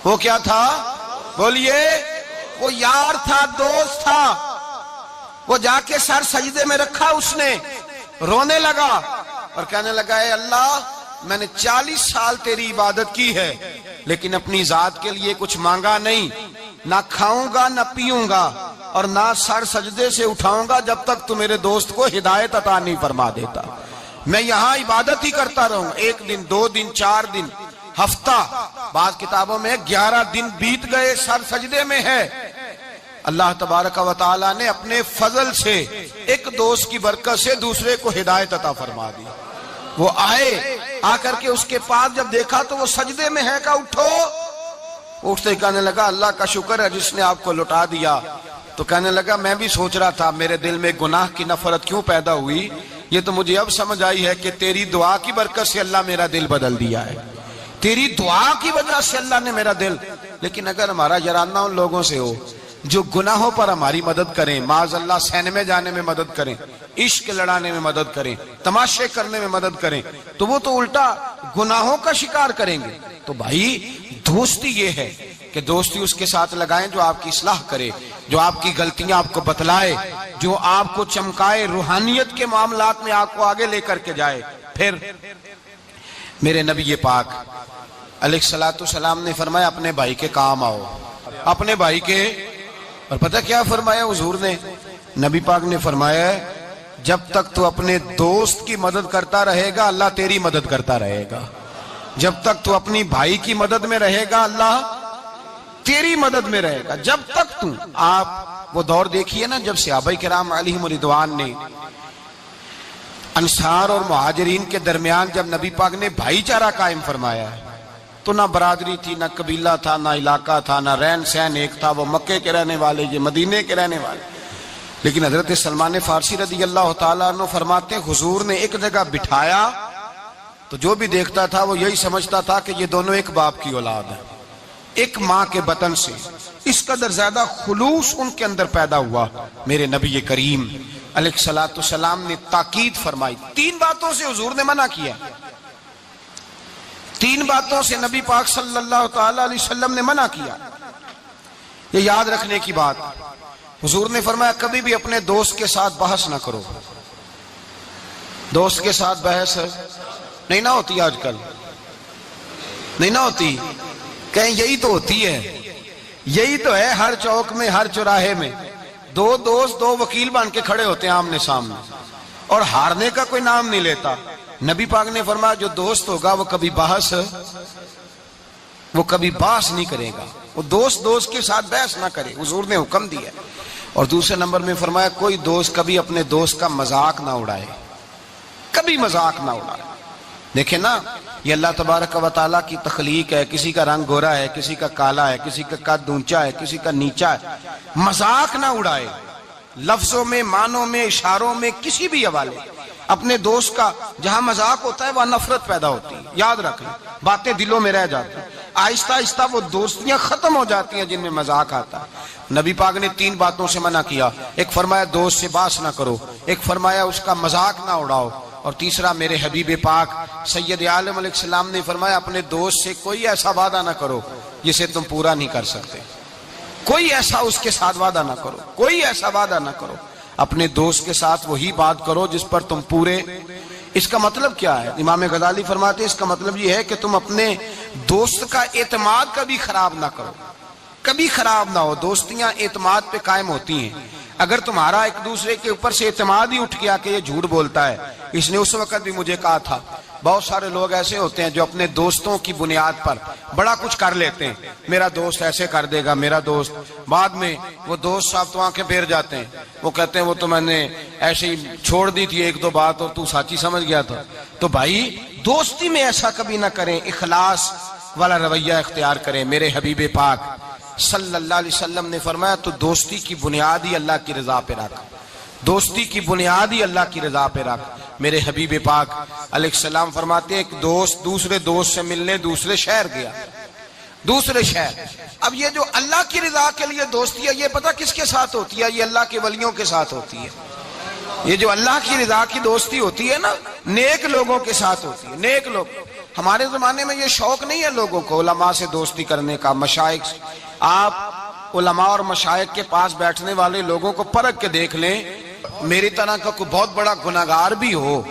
وہ کیا تھا؟ بولیے، وہ یار تھا، دوست تھا۔ وہ جا کے سر سجدے میں رکھا، اس نے رونے لگا اور کہنے لگا اے اللہ میں نے 40 سال تیری عبادت کی ہے لیکن اپنی ذات کے لیے کچھ مانگا نہیں، نہ کھاؤں گا نہ پیوں گا اور نہ سر سجدے سے اٹھاؤں گا جب تک تو میرے دوست کو ہدایت عطا نہیں فرما دیتا۔ میں یہاں عبادت ہی کرتا رہوں، 1 دن 2 دن 4 دن ہفتہ، بعض کتابوں میں 11 دن بیت گئے، سر سجدے میں ہے۔ اللہ تبارک و تعالی نے اپنے فضل سے ایک دوست کی برکت سے دوسرے کو ہدایت عطا فرما دی۔ وہ آئے، آ کر کے اس کے پاس جب دیکھا تو وہ سجدے میں ہے، کہا اٹھو۔ اٹھتے کہنے لگا اللہ کا شکر ہے جس نے آپ کو لٹا دیا۔ تو کہنے لگا میں بھی سوچ رہا تھا میرے دل میں گناہ کی نفرت کیوں پیدا ہوئی، یہ تو مجھے اب سمجھ آئی ہے کہ تیری دعا کی برکت سے اللہ میرا دل بدل دیا ہے، تیری دعا کی وجہ سے اللہ نے میرا دل۔ لیکن اگر ہمارا یارانہ ان لوگوں سے ہو جو گناہوں پر ہماری مدد کریں، معاذ اللہ سینمے جانے میں مدد کریں، عشق لڑانے میں مدد کریں، تماشے کرنے میں مدد کریں، تو وہ تو الٹا گناہوں کا شکار کریں گے۔ تو بھائی دوستی یہ ہے کہ دوستی اس کے ساتھ لگائیں جو آپ کی اصلاح کرے، جو آپ کی غلطیاں آپ کو بتلائے، جو آپ کو چمکائے، روحانیت کے معاملات میں آپ کو آگے لے کر کے جائے۔ پھر میرے نبی پاک علیہ الصلوۃ والسلام نے فرمایا اپنے بھائی کے کام آؤ، اپنے بھائی کے۔ اور پتہ کیا فرمایا حضور نے؟ نبی پاک نے فرمایا جب تک تو اپنے دوست کی مدد کرتا رہے گا اللہ تیری مدد کرتا رہے گا، جب تک تو اپنی بھائی کی مدد میں رہے گا اللہ تیری مدد میں رہے گا، جب تک تو۔ آپ وہ دور دیکھیے نا جب صحابہ کرام علیہم رضوان نے انصار اور مہاجرین کے درمیان جب نبی پاک نے بھائی چارہ قائم فرمایا تو نہ برادری تھی، نہ قبیلہ تھا، نہ علاقہ تھا، نہ رہن سہن ایک تھا، وہ مکے کے رہنے والے، یہ مدینے کے رہنے والے۔ لیکن حضرت سلمان فارسی رضی اللہ تعالیٰ عنہ فرماتے ہیں حضور نے ایک جگہ بٹھایا تو جو بھی دیکھتا تھا وہ یہی سمجھتا تھا کہ یہ دونوں ایک باپ کی اولاد ہیں، ایک ماں کے بطن سے۔ اس قدر زیادہ خلوص ان کے اندر پیدا ہوا۔ میرے نبی کریم علیہ الصلوۃ والسلام نے تاکید فرمائی، 3 باتوں سے حضور نے منع کیا، 3 باتوں سے نبی پاک صلی اللہ تعالی علیہ وسلم نے منع کیا۔ یہ یاد رکھنے کی بات، حضور نے فرمایا کبھی بھی اپنے دوست کے ساتھ بحث نہ کرو۔ دوست کے ساتھ بحث نہیں نہ ہوتی، آج کل نہیں نہ ہوتی، کہیں یہی تو ہوتی ہے، یہی تو ہے ہر چوک میں، ہر چوراہے میں 2 دوست 2 وکیل بن کے کھڑے ہوتے ہیں آمنے سامنے اور ہارنے کا کوئی نام نہیں لیتا۔ نبی پاک نے فرمایا جو دوست ہوگا وہ کبھی بحث نہیں کرے گا، وہ دوست کے ساتھ بحث نہ کرے، حضور نے حکم دیا۔ اور دوسرے نمبر میں فرمایا کوئی دوست کبھی اپنے دوست کا مذاق نہ اڑائے، کبھی مذاق نہ اڑائے۔ دیکھیں نا، یہ اللہ تبارک و تعالیٰ کی تخلیق ہے، کسی کا رنگ گورا ہے، کسی کا کالا ہے، کسی کا قد اونچا ہے، کسی کا نیچا ہے، مذاق نہ اڑائے، لفظوں میں، معنوں میں، اشاروں میں، کسی بھی حوالے۔ اپنے دوست کا جہاں مذاق ہوتا ہے وہاں نفرت پیدا ہوتی ہے، یاد رکھ لیں، باتیں دلوں میں رہ جاتی ہیں، آہستہ آہستہ وہ دوستیاں ختم ہو جاتی ہیں جن میں مذاق آتا ہے۔ نبی پاک نے 3 باتوں سے منع کیا، ایک فرمایا دوست سے بحث نہ کرو، ایک فرمایا اس کا مذاق نہ اڑاؤ، اور تیسرا میرے حبیب پاک سید عالم علیہ السلام نے فرمایا اپنے دوست سے کوئی ایسا وعدہ نہ کرو جسے تم پورا نہیں کر سکتے، کوئی ایسا اس کے ساتھ وعدہ نہ کرو، کوئی ایسا وعدہ نہ کرو، اپنے دوست کے ساتھ وہی بات کرو جس پر تم پورے۔ اس کا مطلب کیا ہے؟ امام غزالی فرماتے ہیں اس کا مطلب یہ ہے کہ تم اپنے دوست کا اعتماد کبھی خراب نہ کرو، کبھی خراب نہ ہو۔ دوستیاں اعتماد پہ قائم ہوتی ہیں۔ اگر تمہارا ایک دوسرے کے اوپر سے اعتماد ہی اٹھ گیا کہ یہ جھوٹ بولتا ہے، اس نے اس وقت بھی مجھے کہا تھا، بہت سارے لوگ ایسے ہوتے ہیں جو اپنے دوستوں کی بنیاد پر بڑا کچھ کر لیتے ہیں، میرا دوست ایسے کر دے گا، میرا دوست، بعد میں وہ دوست صاحب تو آنکھیں پھیر جاتے ہیں، وہ کہتے ہیں وہ تو میں نے ایسے ہی چھوڑ دی تھی 1-2 بات اور تو سچی سمجھ گیا تھا۔ تو بھائی دوستی میں ایسا کبھی نہ کریں، اخلاص والا رویہ اختیار کریں۔ میرے حبیب پاک صلی اللہ علیہ وسلم نے فرمایا تو دوستی کی بنیاد ہی اللہ کی رضا پہ رکھ، دوستی کی بنیاد ہی اللہ کی رضا پہ رکھ۔ میرے حبیب پاک علیہ السلام فرماتے ہیں ایک دوست دوسرے دوست سے ملنے دوسرے شہر گیا، دوسرے شہر۔ اب یہ جو اللہ کی رضا کے لیے دوستی ہے، یہ پتہ کس کے ساتھ ہوتی ہے؟ یہ اللہ کے ولیوں کے ساتھ ہوتی ہے۔ یہ جو اللہ کی رضا کی دوستی ہوتی ہے نا، نیک لوگوں کے ساتھ ہوتی ہے، نیک لوگ۔ ہمارے زمانے میں یہ شوق نہیں ہے لوگوں کو علماء سے دوستی کرنے کا، مشائخ سے۔ آپ علماء اور مشائخ کے پاس بیٹھنے والے لوگوں کو پرکھ کے دیکھ لیں، میری طرح کا کوئی بہت بڑا گناہگار بھی ہو،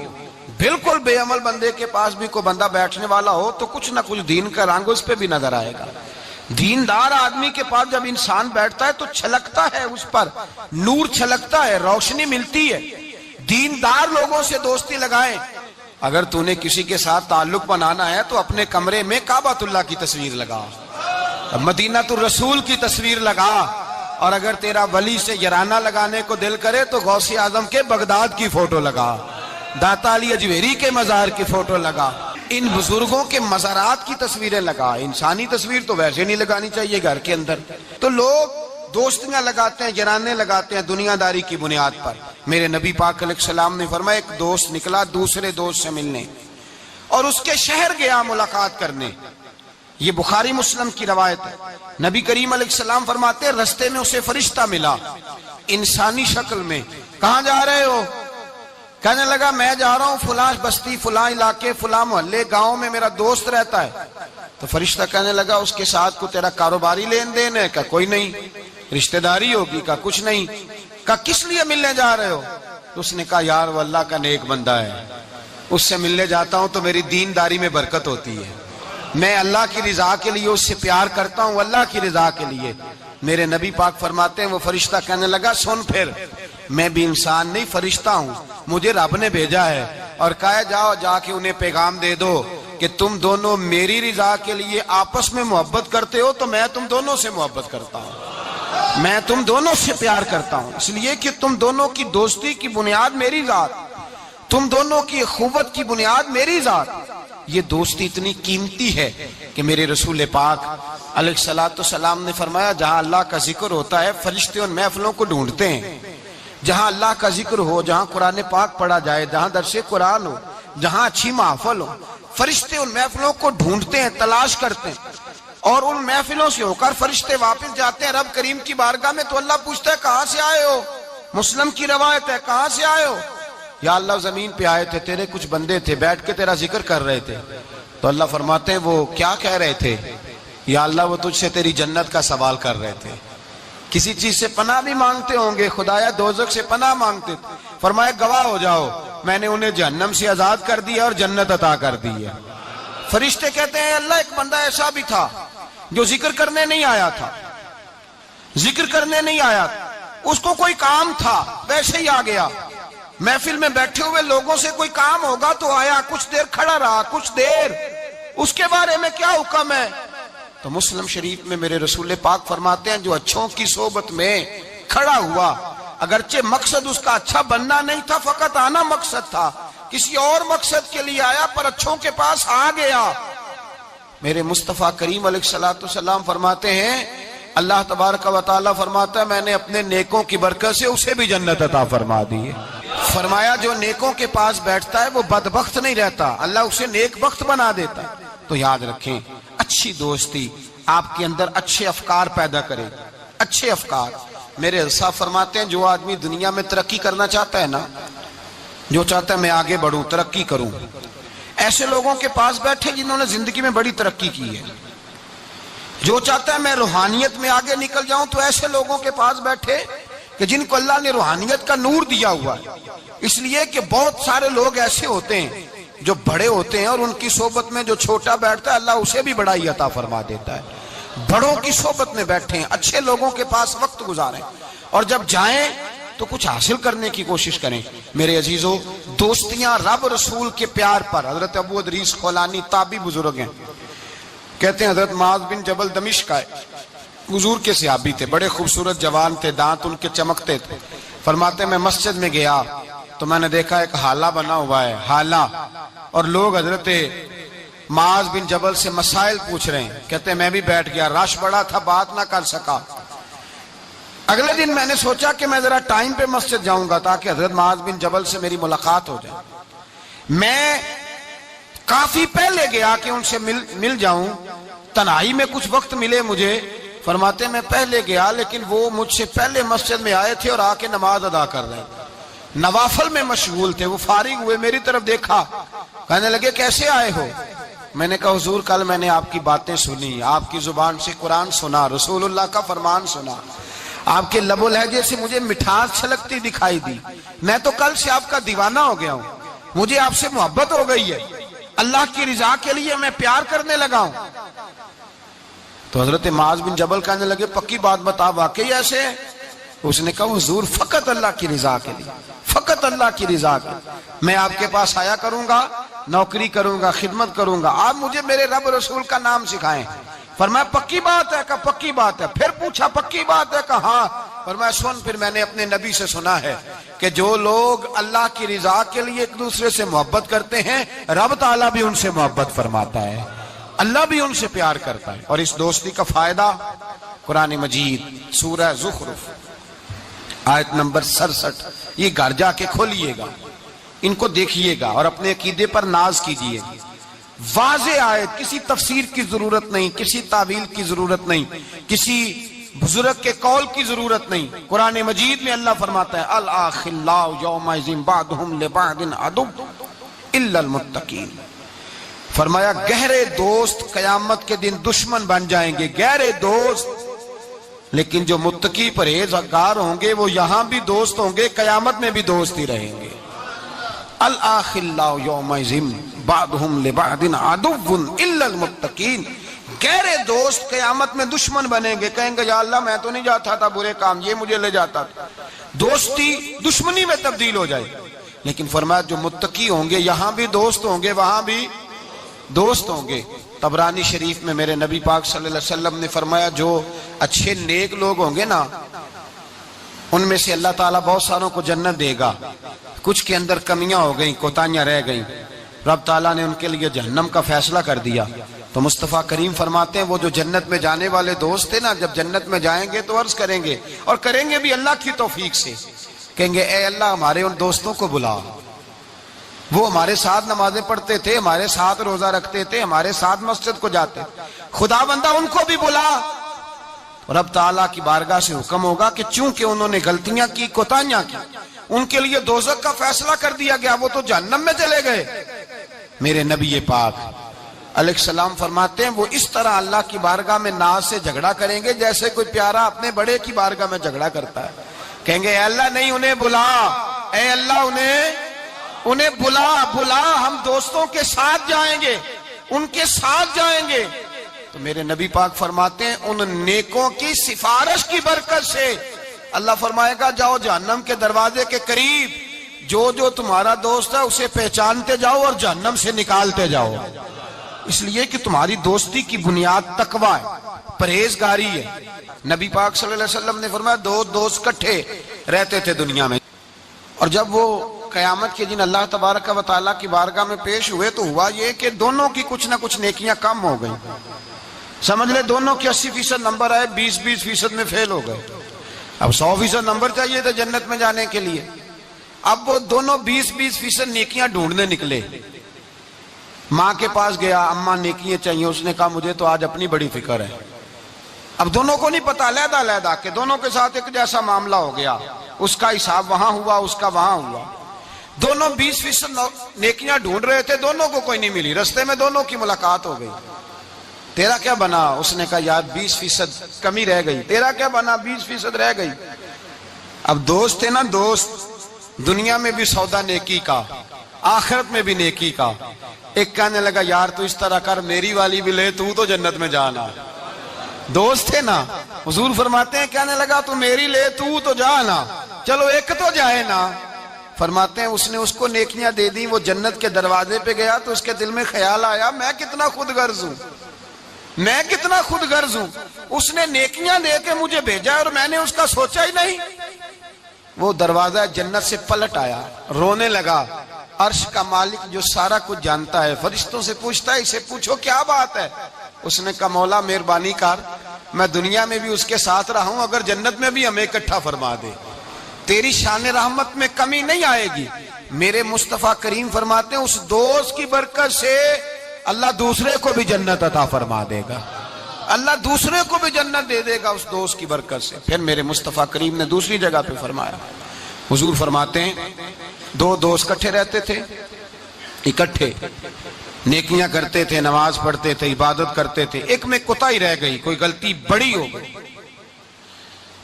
بالکل بے عمل بندے کے پاس بھی کوئی بندہ بیٹھنے والا ہو تو کچھ نہ کچھ دین کا رنگ اس پہ بھی نظر آئے گا۔ دیندار آدمی کے پاس جب انسان بیٹھتا ہے تو چھلکتا ہے، اس پر نور چھلکتا ہے، روشنی ملتی ہے۔ دیندار لوگوں سے دوستی لگائیں۔ اگر تو نے کسی کے ساتھ تعلق بنانا ہے تو اپنے کمرے میں کعبۃ اللہ کی تصویر لگا، مدینہ الرسول کی تصویر لگا، اور اگر تیرا ولی سے یارانہ لگانے کو دل کرے تو غوث اعظم کے بغداد کی فوٹو لگا، داتا علی اجویری کے مزار کی فوٹو لگا، ان بزرگوں کے مزارات کی تصویریں لگا۔ انسانی تصویر تو ویسے نہیں لگانی چاہیے گھر کے اندر۔ تو لوگ دوستیاں لگاتے ہیں، یارانے لگاتے ہیں دنیا داری کی بنیاد پر۔ میرے نبی پاک علیہ السلام نے فرمایا ایک دوست نکلا دوسرے دوست سے ملنے اور اس کے شہر گیا ملاقات کرنے۔ یہ بخاری مسلم کی روایت ہے۔ نبی کریم علیہ السلام فرماتے ہیں رستے میں اسے فرشتہ ملا انسانی شکل میں۔ کہاں جا رہے ہو؟ کہنے لگا میں جا رہا ہوں فلاں بستی، فلاں علاقے، فلاں محلے، گاؤں میں میرا دوست رہتا ہے۔ تو فرشتہ کہنے لگا اس کے ساتھ کو تیرا کاروباری لین دین ہے؟ کہا کوئی نہیں۔ رشتہ داری ہوگی؟ کہا کچھ نہیں۔ کہا کس لیے ملنے جا رہے ہو؟ تو اس نے کہا یار وہ اللہ کا نیک بندہ ہے، اس سے ملنے جاتا ہوں تو میری دینداری میں برکت ہوتی ہے، میں اللہ کی رضا کے لیے اس سے پیار کرتا ہوں، اللہ کی رضا کے لیے۔ میرے نبی پاک فرماتے ہیں وہ فرشتہ کہنے لگا سن پھر میں بھی انسان نہیں فرشتہ ہوں، مجھے رب نے بھیجا ہے اور کہا جاؤ جا کے انہیں پیغام دے دو کہ تم دونوں میری رضا کے لیے آپس میں محبت کرتے ہو تو میں تم دونوں سے محبت کرتا ہوں، میں تم دونوں سے پیار کرتا ہوں، اس لیے کہ تم دونوں کی دوستی کی بنیاد میری ذات، تم دونوں کی اخوت کی بنیاد میری ذات۔ یہ دوستی اتنی قیمتی ہے کہ میرے رسول پاک علیہ الصلوۃ والسلام نے فرمایا جہاں اللہ کا ذکر ہوتا ہے فرشتے ان محفلوں کو ڈھونڈتے ہیں، جہاں اللہ کا ذکر ہو، جہاں قرآن پاک پڑھا جائے، جہاں درس قرآن ہو، جہاں اچھی محفل ہو، فرشتے ان محفلوں کو ڈھونڈتے ہیں، تلاش کرتے ہیں، اور ان محفلوں سے ہو کر فرشتے واپس جاتے ہیں رب کریم کی بارگاہ میں تو اللہ پوچھتا ہے کہاں سے آئے ہو؟ مسلم کی روایت ہے کہاں سے آئے ہو؟ یا اللہ زمین پہ آئے تھے، تیرے کچھ بندے تھے بیٹھ کے تیرا ذکر کر رہے تھے۔ تو اللہ فرماتے ہیں وہ کیا کہہ رہے تھے؟ یا اللہ وہ تجھ سے تیری جنت کا سوال کر رہے تھے، کسی چیز سے پناہ بھی مانگتے ہوں گے، خدایا دوزخ سے پناہ مانگتے تھے، فرمایا گواہ ہو جاؤ میں نے انہیں جہنم سے آزاد کر دیا اور جنت عطا کر دی ہے۔ فرشتے کہتے ہیں اللہ ایک بندہ ایسا بھی تھا جو ذکر کرنے نہیں آیا تھا، ذکر کرنے نہیں آیا تھا، اس کو کوئی کام تھا ویسے ہی آ گیا، محفل میں بیٹھے ہوئے لوگوں سے کوئی کام ہوگا تو آیا، کچھ دیر کھڑا رہا، کچھ دیر، اس کے بارے میں کیا حکم ہے؟ تو مسلم شریف میں میرے رسول پاک فرماتے ہیں جو اچھوں کی صحبت میں کھڑا ہوا، اگرچہ مقصد اس کا اچھا بننا نہیں تھا، فقط آنا مقصد تھا، کسی اور مقصد کے لیے آیا پر اچھوں کے پاس آ گیا۔ میرے مصطفیٰ کریم علیہ الصلوۃ والسلام فرماتے ہیں، اللہ تبارک و تعالیٰ فرماتا ہے میں نے اپنے نیکوں کی برکت سے اسے بھی جنت عطا فرما دی ہے۔ فرمایا جو نیکوں کے پاس بیٹھتا ہے وہ بدبخت نہیں رہتا، اللہ اسے نیک بخت بنا دیتا ہے۔ تو یاد رکھیں، اچھی دوستی آپ کے اندر اچھے افکار پیدا کرے، اچھے افکار۔ میرے صاحب فرماتے ہیں جو آدمی دنیا میں ترقی کرنا چاہتا ہے نا، جو چاہتا ہے میں آگے بڑھوں، ترقی کروں، ایسے لوگوں کے پاس بیٹھے جنہوں نے زندگی میں بڑی ترقی کی ہے۔ جو چاہتا ہے میں روحانیت میں آگے نکل جاؤں تو ایسے لوگوں کے پاس بیٹھے کہ جن کو اللہ نے روحانیت کا نور دیا ہوا ہے۔ اس لیے کہ بہت سارے لوگ ایسے ہوتے ہیں جو بڑے ہوتے ہیں اور ان کی صحبت میں جو چھوٹا بیٹھتا ہے اللہ اسے بھی بڑائی عطا فرما دیتا ہے۔ بڑوں کی صحبت میں بیٹھیں، اچھے لوگوں کے پاس وقت گزاریں، اور جب جائیں تو کچھ حاصل کرنے کی کوشش کریں۔ میرے عزیزو، دوستیاں رب رسول کے پیار پر۔ حضرت ابو ادریس خولانی تابعی بزرگ ہیں، کہتے ہیں حضرت معاذ بن جبل دمشق آئے، حضور کے صحابی تھے، بڑے خوبصورت جوان تھے، دانت ان کے چمکتے تھے۔ فرماتے ہیں میں مسجد میں گیا تو میں نے دیکھا ایک حالہ بنا ہوا ہے، حالہ، اور لوگ حضرت معاذ بن جبل سے مسائل پوچھ رہے ہیں۔ کہتے ہیں میں بھی بیٹھ گیا، رش بڑا تھا، بات نہ کر سکا۔ اگلے دن میں نے سوچا کہ میں ذرا ٹائم پہ مسجد جاؤں گا تاکہ حضرت معاذ بن جبل سے میری ملاقات ہو جائے۔ میں کافی پہلے گیا کہ ان سے مل جاؤں، تنہائی میں کچھ وقت ملے مجھے۔ فرماتے میں پہلے گیا لیکن وہ مجھ سے پہلے مسجد میں آئے تھے اور آ کے نماز ادا کر رہے تھے، نوافل میں مشغول تھے۔ وہ فارغ ہوئے، میری طرف دیکھا، کہنے لگے کیسے آئے ہو؟ میں نے کہا حضور کل میں نے آپ کی باتیں سنی، آپ کی زبان سے قرآن سنا، رسول اللہ کا فرمان سنا، آپ کے لب و لہجے سے مجھے مٹھاس چھلکتی دکھائی دی، میں تو کل سے آپ کا دیوانہ ہو گیا ہوں، مجھے آپ سے محبت ہو گئی ہے، اللہ کی رضا کے لیے میں پیار کرنے لگا ہوں۔ تو حضرت معاذ بن جبل کہنے لگے پکی بات بتا، واقعی ایسے ہے؟ اس نے کہا حضور فقط اللہ کی رضا کے لیے، فقط اللہ کی رضا کے لیے میں آپ کے پاس آیا کروں گا، نوکری کروں گا، خدمت کروں گا، آپ مجھے میرے رب رسول کا نام سکھائیں۔ فرمایا پکی بات ہے؟ کہا پکی بات ہے۔ پھر پوچھا پکی بات ہے؟ کہا ہاں۔ فرمایا سن، پھر میں نے اپنے نبی سے سنا ہے کہ جو لوگ اللہ کی رضا کے لیے ایک دوسرے سے محبت کرتے ہیں رب تعالیٰ بھی ان سے محبت فرماتا ہے، اللہ بھی ان سے پیار کرتا ہے۔ اور اس دوستی کا فائدہ قرآن مجید سورہ زخرف آیت نمبر 67، یہ گھر جا کے کھولیے گا، ان کو دیکھیے گا اور اپنے عقیدے پر ناز کیجیے گا۔ واضح آیت، کسی تفسیر کی ضرورت نہیں، کسی تعویل کی ضرورت نہیں، کسی بزرگ کے قول کی ضرورت نہیں۔ قرآن مجید میں اللہ فرماتا ہے الأخلاء یومئذ بعضهم لبعض عدو الا المتقین۔ فرمایا گہرے دوست قیامت کے دن دشمن بن جائیں گے، گہرے دوست، لیکن جو متقی پرہیزگار ہوں گے وہ یہاں بھی دوست ہوں گے، قیامت میں بھی دوست ہی رہیں گے۔ الأخلاء یومئذ بعضهم لبعض عدو الا المتقین، گہرے دوست قیامت میں دشمن بنیں گے، کہیں گے یا اللہ میں تو نہیں جاتا تھا برے کام، یہ مجھے لے جاتا تھا، دوستی دشمنی میں تبدیل ہو جائے۔ لیکن فرمایا جو متقی ہوں گے یہاں بھی دوست ہوں گے، وہاں بھی دوست ہوں گے۔ طبرانی شریف میں میرے نبی پاک صلی اللہ علیہ وسلم نے فرمایا جو اچھے نیک لوگ ہوں گے نا، ان میں سے اللہ تعالیٰ بہت ساروں کو جنت دے گا، کچھ کے اندر کمیاں ہو گئیں، کوتاہیاں رہ گئیں، رب تعالیٰ نے ان کے لیے جہنم کا فیصلہ کر دیا۔ تو مصطفیٰ کریم فرماتے ہیں وہ جو جنت میں جانے والے دوست تھے نا، جب جنت میں جائیں گے تو عرض کریں گے، اور کریں گے بھی اللہ کی توفیق سے، کہیں گے اے اللہ ہمارے ان دوستوں کو بلا، وہ ہمارے ساتھ نمازیں پڑھتے تھے، ہمارے ساتھ روزہ رکھتے تھے، ہمارے ساتھ مسجد کو جاتے، خدا بندہ ان کو بھی بلا۔ رب تعالیٰ کی بارگاہ سے حکم ہوگا کہ چونکہ انہوں نے غلطیاں کی، کوتاہیاں کی، ان کے لیے دوزخ کا فیصلہ کر دیا گیا، وہ تو جہنم میں چلے گئے۔ میرے نبی پاک علیہ السلام فرماتے ہیں وہ اس طرح اللہ کی بارگاہ میں ناز سے جھگڑا کریں گے جیسے کوئی پیارا اپنے بڑے کی بارگاہ میں جھگڑا کرتا ہے، کہیں گے اے اللہ نہیں انہیں بلا، اے اللہ انہیں بلا، ہم دوستوں کے ساتھ جائیں گے، ان کے ساتھ جائیں گے۔ تو میرے نبی پاک فرماتے ہیں ان نیکوں کی سفارش کی برکت سے اللہ فرمائے گا جاؤ جہنم کے دروازے کے قریب، جو تمہارا دوست ہے اسے پہچانتے جاؤ اور جہنم سے نکالتے جاؤ، اس لیے کہ تمہاری دوستی کی بنیاد تقوی ہے، پرہیزگاری ہے. نبی پاک صلی اللہ علیہ وسلم نے فرمایا دو دوست کٹھے رہتے تھے دنیا میں، اور جب وہ قیامت کے دن اللہ تبارک و تعالیٰ کی بارگاہ میں پیش ہوئے تو ہوا یہ کہ دونوں کی کچھ نہ کچھ نیکیاں کم ہو گئیں. سمجھ لے دونوں کے 80% نمبر آئے، 20% میں فیل ہو گئے. اب 100% نمبر چاہیے تھے جنت میں جانے کے لیے. اب وہ دونوں 20% نیکیاں ڈھونڈنے نکلے. ماں کے پاس گیا، اماں نیکیاں چاہیے. اس نے کہا مجھے تو آج اپنی بڑی فکر ہے. اب دونوں کو نہیں پتا، علیحدہ علیحدہ کہ دونوں کے ساتھ ایک جیسا معاملہ ہو گیا. اس کا حساب وہاں ہوا، اس کا وہاں ہوا. دونوں 20% نیکیاں ڈھونڈ رہے تھے، دونوں کو کوئی نہیں ملی. رستے میں دونوں کی ملاقات ہو گئی. تیرا کیا بنا؟ اس نے کہا یار 20% کمی رہ گئی. تیرا کیا بنا؟ 20% رہ گئی. اب دوست تھے نا دوست، دنیا میں بھی سودا نیکی کا، آخرت میں بھی نیکی کا. ایک کہنے لگا یار تو اس طرح کر، میری والی بھی لے، تو جنت میں جانا. دوست تھے نا. حضور فرماتے ہیں کہنے لگا تو میری لے، تو جانا، چلو ایک تو جائے نا. فرماتے ہیں اس نے اس کو نیکیاں دے دی. وہ جنت کے دروازے پہ گیا تو اس کے دل میں خیال آیا میں کتنا خود غرض ہوں، میں کتنا خود غرض ہوں. اس نے نیکیاں دے کے مجھے بھیجا اور میں نے اس کا سوچا ہی نہیں. وہ دروازہ جنت سے پلٹ آیا، رونے لگا. عرش کا مالک جو سارا کچھ جانتا ہے فرشتوں سے پوچھتا ہے اسے پوچھو کیا بات ہے. اس نے کہا مولا مہربانی کر، میں دنیا میں بھی اس کے ساتھ رہا ہوں، اگر جنت میں بھی ہمیں اکٹھا فرما دے، تیری شان رحمت میں کمی نہیں آئے گی. میرے مصطفیٰ کریم فرماتے ہیں اس دوست کی برکت سے اللہ دوسرے کو بھی جنت عطا فرما دے گا. اللہ دوسرے کو بھی جنت دے دے گا اس دوست کی برکت سے. پھر میرے مصطفیٰ کریم نے دوسری جگہ پہ فرمایا. حضور فرماتے ہیں دو دوست کٹھے رہتے تھے، اکٹھے نیکیاں کرتے تھے، نماز پڑھتے تھے، عبادت کرتے تھے. ایک میں کوتاہی رہ گئی، کوئی غلطی بڑی ہو گئی.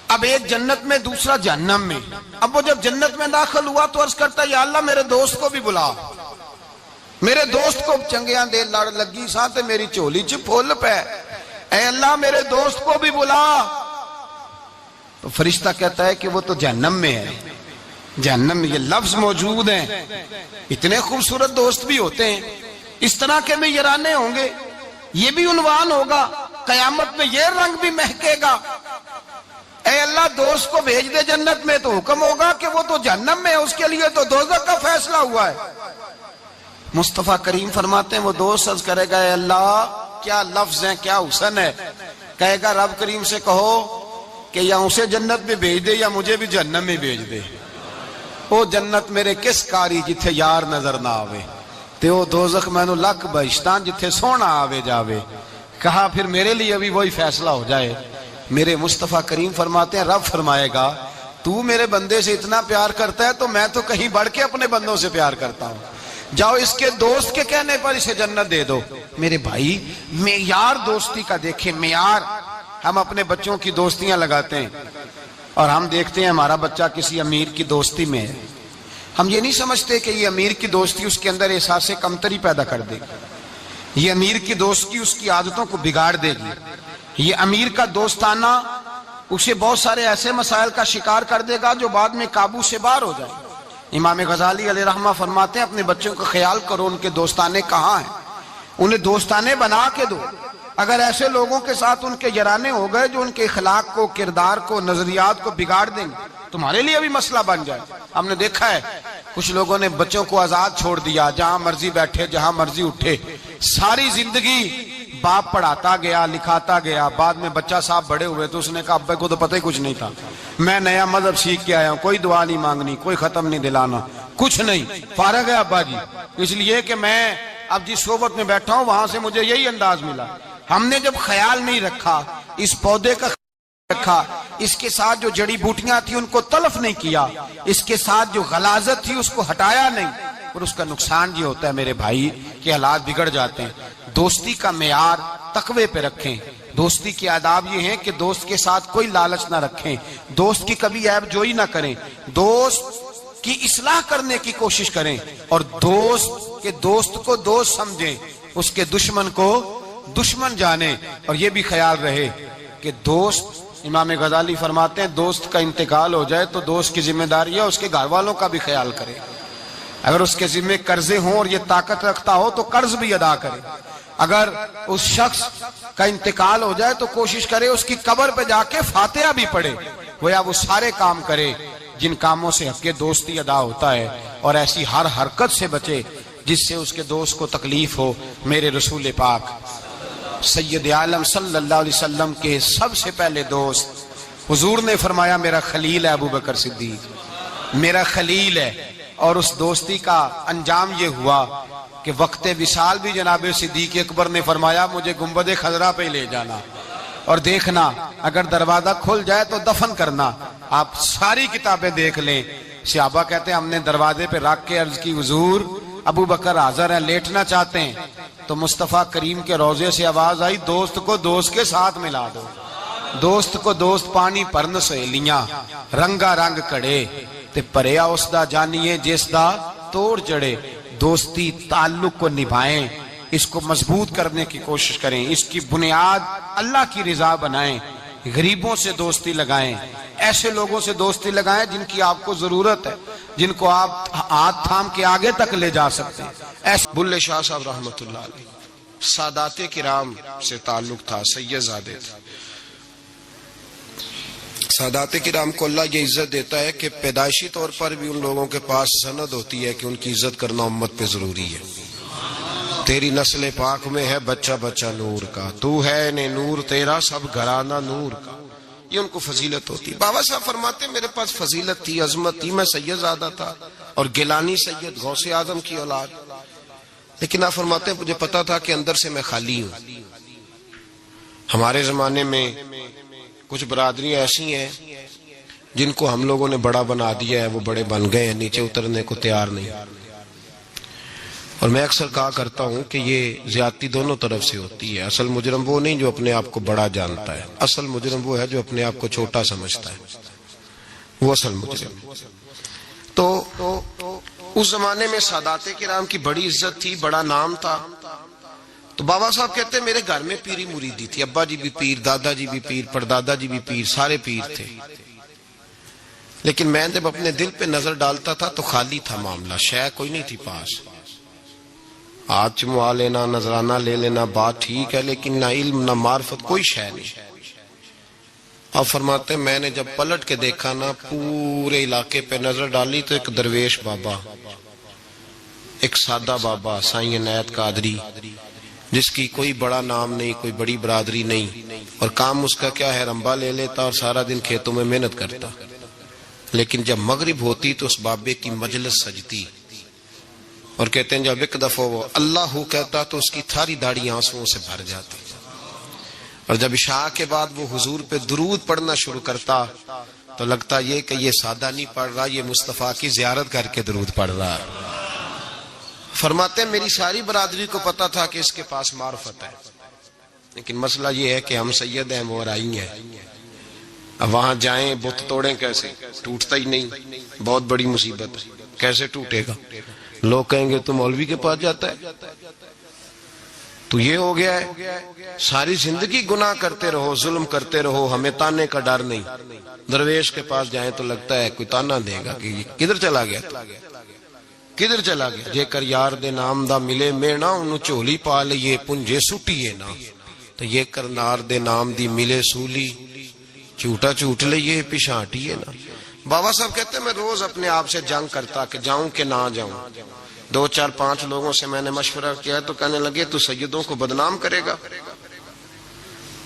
اب ایک جنت میں، دوسرا جہنم میں. اب وہ جب جنت میں داخل ہوا تو عرض کرتا یا اللہ میرے دوست کو بھی بلا، میرے دوست کو چنگیاں دے لڑ لگی ساتھ میری چولی چ پھول پہ، اے اللہ میرے دوست کو بھی بلا. تو فرشتہ کہتا ہے کہ وہ تو جہنم میں ہے. جہنم میں یہ لفظ موجود ہیں. اتنے خوبصورت دوست بھی ہوتے ہیں، اس طرح کے میں یرانے ہوں گے، یہ بھی عنوان ہوگا قیامت میں، یہ رنگ بھی مہکے گا. اے اللہ دوست کو بھیج دے جنت میں، تو حکم ہوگا کہ وہ تو جہنم میں ہے، اس کے لیے تو دوزخ کا فیصلہ ہوا ہے. مصطفیٰ کریم فرماتے ہیں وہ دوست عرض کرے گا اے اللہ کیا لفظ ہیں، کیا حسن ہے. کہے گا رب کریم سے کہو کہ یا اسے جنت میں بھیج دے یا مجھے بھی جہنم میں بھیج دے. او جنت میرے کس کاری جتھے یار نظر نہ آوے، تے او دوزخ مینو لکھ بہشتاں جتھے سونا آوے جاوے. کہا پھر میرے لیے بھی وہی فیصلہ ہو جائے. میرے مصطفیٰ کریم فرماتے ہیں رب فرمائے گا تو میرے بندے سے اتنا پیار کرتا ہے تو میں تو کہیں بڑھ کے اپنے بندوں سے پیار کرتا ہوں. جاؤ اس کے دوست کے کہنے پر اسے جنت دے دو. میرے بھائی معیار دوستی کا دیکھیں، معیار. ہم اپنے بچوں کی دوستیاں لگاتے ہیں اور ہم دیکھتے ہیں ہمارا بچہ کسی امیر کی دوستی میں ہے. ہم یہ نہیں سمجھتے کہ یہ امیر کی دوستی اس کے اندر احساس کمتری پیدا کر دے گی. یہ امیر کی دوستی اس کی عادتوں کو بگاڑ دے گی. یہ امیر کا دوستانہ اسے بہت سارے ایسے مسائل کا شکار کر دے گا جو بعد میں قابو سے باہر ہو جائے. امام غزالی علیہ رحمہ فرماتے ہیں اپنے بچوں کا خیال کرو ان کے دوستانے کہاں ہیں، انہیں دوستانے بنا کے دو. اگر ایسے لوگوں کے ساتھ ان کے یرانے ہو گئے جو ان کے اخلاق کو، کردار کو، نظریات کو بگاڑ دیں گے، تمہارے لیے بھی مسئلہ بن جائے. ہم نے دیکھا ہے کچھ لوگوں نے بچوں کو آزاد چھوڑ دیا، جہاں مرضی بیٹھے، جہاں مرضی اٹھے. ساری زندگی باپ پڑھاتا گیا، لکھاتا گیا. بعد میں بچہ صاحب بڑے ہوئے تو اس نے کہا ابے کو تو پتہ ہی کچھ نہیں تھا، میں نیا مذہب سیکھ کے آیا ہوں، کوئی دعا نہیں مانگنی، کوئی ختم نہیں دلانا، کچھ نہیں، فارغ ہے ابا جی، اس لیے کہ میں اب جس صحبت میں بیٹھا ہوں وہاں سے مجھے یہی انداز ملا. ہم نے جب خیال نہیں رکھا اس پودے کا، رکھا اس کے ساتھ جو جڑی بوٹیاں تھی ان کو تلف نہیں کیا، اس کے ساتھ جو غلاظت تھی اس کو ہٹایا نہیں، اور اس کا نقصان یہ ہوتا ہے میرے بھائی کہ حالات بگڑ جاتے ہیں. دوستی کا معیار تقوی پہ رکھیں. دوستی کے آداب یہ ہیں کہ دوست کے ساتھ کوئی لالچ نہ رکھیں، دوست کی کبھی عیب جوئی نہ کریں، دوست کی اصلاح کرنے کی کوشش کریں، اور دوست کے دوست کو دوست سمجھیں، اس کے دشمن کو دشمن جانیں. اور یہ بھی خیال رہے کہ دوست، امام غزالی فرماتے ہیں دوست کا انتقال ہو جائے تو دوست کی ذمہ داری ہے اس کے گھر والوں کا بھی خیال کرے. اگر اس کے ذمہ قرضے ہوں اور یہ طاقت رکھتا ہو تو قرض بھی ادا کرے. اگر اس شخص کا انتقال ہو جائے تو کوشش کرے اس کی قبر پہ جا کے فاتحہ بھی پڑھے، گویا وہ سارے کام کرے جن کاموں سے حق دوستی ادا ہوتا ہے، اور ایسی ہر حرکت سے بچے جس سے اس کے دوست کو تکلیف ہو۔ میرے رسول پاک سید عالم صلی اللہ علیہ وسلم کے سب سے پہلے دوست حضور نے فرمایا میرا خلیل ہے ابو بکر صدیق، میرا خلیل ہے، اور اس دوستی کا انجام یہ ہوا کہ وقت وصال بھی جناب صدیق اکبر نے فرمایا مجھے گنبد خضرا پہ لے جانا اور دیکھنا اگر دروازہ کھل جائے تو دفن کرنا۔ آپ ساری کتابیں دیکھ لیں، صحابہ کہتے ہیں ہم نے دروازے پہ رکھ کے عرض کی حضور ابو بکر حاضر ہے، لیٹنا چاہتے ہیں، تو مصطفیٰ کریم کے روضے سے آواز آئی دوست کو دوست کے ساتھ ملا دو، دوست کو دوست پانی پرن سہیلیاں رنگا رنگ کڑے تے پریا اس دا جانیے جس دا توڑ جڑے۔ دوستی تعلق کو نبھائیں، اس کو مضبوط کرنے کی کوشش کریں، اس کی بنیاد اللہ کی رضا بنائیں، غریبوں سے دوستی لگائیں، ایسے لوگوں سے دوستی لگائیں جن کی آپ کو ضرورت ہے، جن کو آپ ہاتھ تھام کے آگے تک لے جا سکتے ہیں۔ ایسے بلے شاہ صاحب رحمت اللہ علیہ سادات کرام سے تعلق تھا، سید زادے تھے۔ سادات کرام کو اللہ یہ عزت دیتا ہے کہ پیدائشی طور پر بھی ان لوگوں کے پاس سند ہوتی ہے کہ ان کی عزت کرنا امت پہ ضروری ہے۔ تیری نسل پاک میں ہے بچہ بچہ نور کا، تو ہے نے نور تیرا سب گھرانہ نور کا، یہ ان کو فضیلت ہوتی ہے۔ بابا صاحب فرماتے میرے پاس فضیلت تھی، عظمت تھی، میں سید زادہ تھا اور گیلانی سید غوث اعظم کی اولاد، لیکن آپ فرماتے ہیں مجھے پتا تھا کہ اندر سے میں خالی ہوں۔ ہمارے زمانے میں کچھ برادریاں ایسی ہیں جن کو ہم لوگوں نے بڑا بنا دیا ہے، وہ بڑے بن گئے ہیں، نیچے اترنے کو تیار نہیں۔ اور میں اکثر کہا کرتا ہوں کہ یہ زیادتی دونوں طرف سے ہوتی ہے۔ اصل مجرم وہ نہیں جو اپنے آپ کو بڑا جانتا ہے، اصل مجرم وہ ہے جو اپنے آپ کو چھوٹا سمجھتا ہے، وہ اصل مجرم۔ تو اس زمانے میں سادات کرام کی بڑی عزت تھی، بڑا نام تھا۔ تو بابا صاحب کہتے ہیں میرے گھر میں پیری مریدی تھی، ابا جی بھی پیر، دادا جی بھی پیر، پردادا جی بھی پیر، سارے پیر تھے، لیکن میں جب اپنے دل پہ نظر ڈالتا تھا تو خالی تھا معاملہ، شے کوئی نہیں تھی پاس۔ ہاتھ چموا لینا، نذرانہ لے لینا بات ٹھیک ہے، لیکن نہ علم نہ معرفت، کوئی شے نہیں۔ اب فرماتے ہیں میں نے جب پلٹ کے دیکھا نا، پورے علاقے پہ نظر ڈالی تو ایک درویش بابا، ایک سادہ بابا سائیں عنایت قادری، جس کی کوئی بڑا نام نہیں، کوئی بڑی برادری نہیں، اور کام اس کا کیا ہے، رمبا لے لیتا اور سارا دن کھیتوں میں محنت کرتا، لیکن جب مغرب ہوتی تو اس بابے کی مجلس سجتی، اور کہتے ہیں جب ایک دفعہ وہ اللہ ہو کہتا تو اس کی تھاری داڑھی آنسوؤں سے بھر جاتی، اور جب عشاء کے بعد وہ حضور پہ درود پڑھنا شروع کرتا تو لگتا یہ کہ یہ سادہ نہیں پڑھ رہا، یہ مصطفیٰ کی زیارت کر کے درود پڑھ رہا۔ فرماتے ہیں میری ساری برادری کو پتا تھا کہ اس کے پاس معرفت ہے، لیکن مسئلہ یہ ہے کہ ہم سید ہیں وہ رائی ہیں، اب وہاں جائیں بت توڑیں کیسے، ٹوٹتا ہی نہیں، بہت بڑی مصیبت ہے، کیسے ٹوٹے گا؟ لوگ کہیں گے تو مولوی کے پاس جاتا ہے، تو یہ ہو گیا ہے ساری زندگی گناہ کرتے رہو، ظلم کرتے رہو، ہمیں تانے کا ڈر نہیں۔ درویش کے پاس جائیں تو لگتا ہے کوئی تانا دے گا کہ کدھر چلا گیا، کدھر چلا گیا؟ جے کر یار دے نام دا ملے مینا، انہوں چولی پا لئے پنجے سٹیے نا، تو یہ کر نار دے نام دی ملے سولی، چوٹا چوٹ لئے پشانٹیے نا۔ بابا صاحب کہتے ہیں میں روز اپنے آپ سے جنگ کرتا کہ جاؤں کہ نہ جاؤں۔ 2 4 5 لوگوں سے میں نے مشورہ کیا تو کہنے لگے تو سیدوں کو بدنام کرے گا،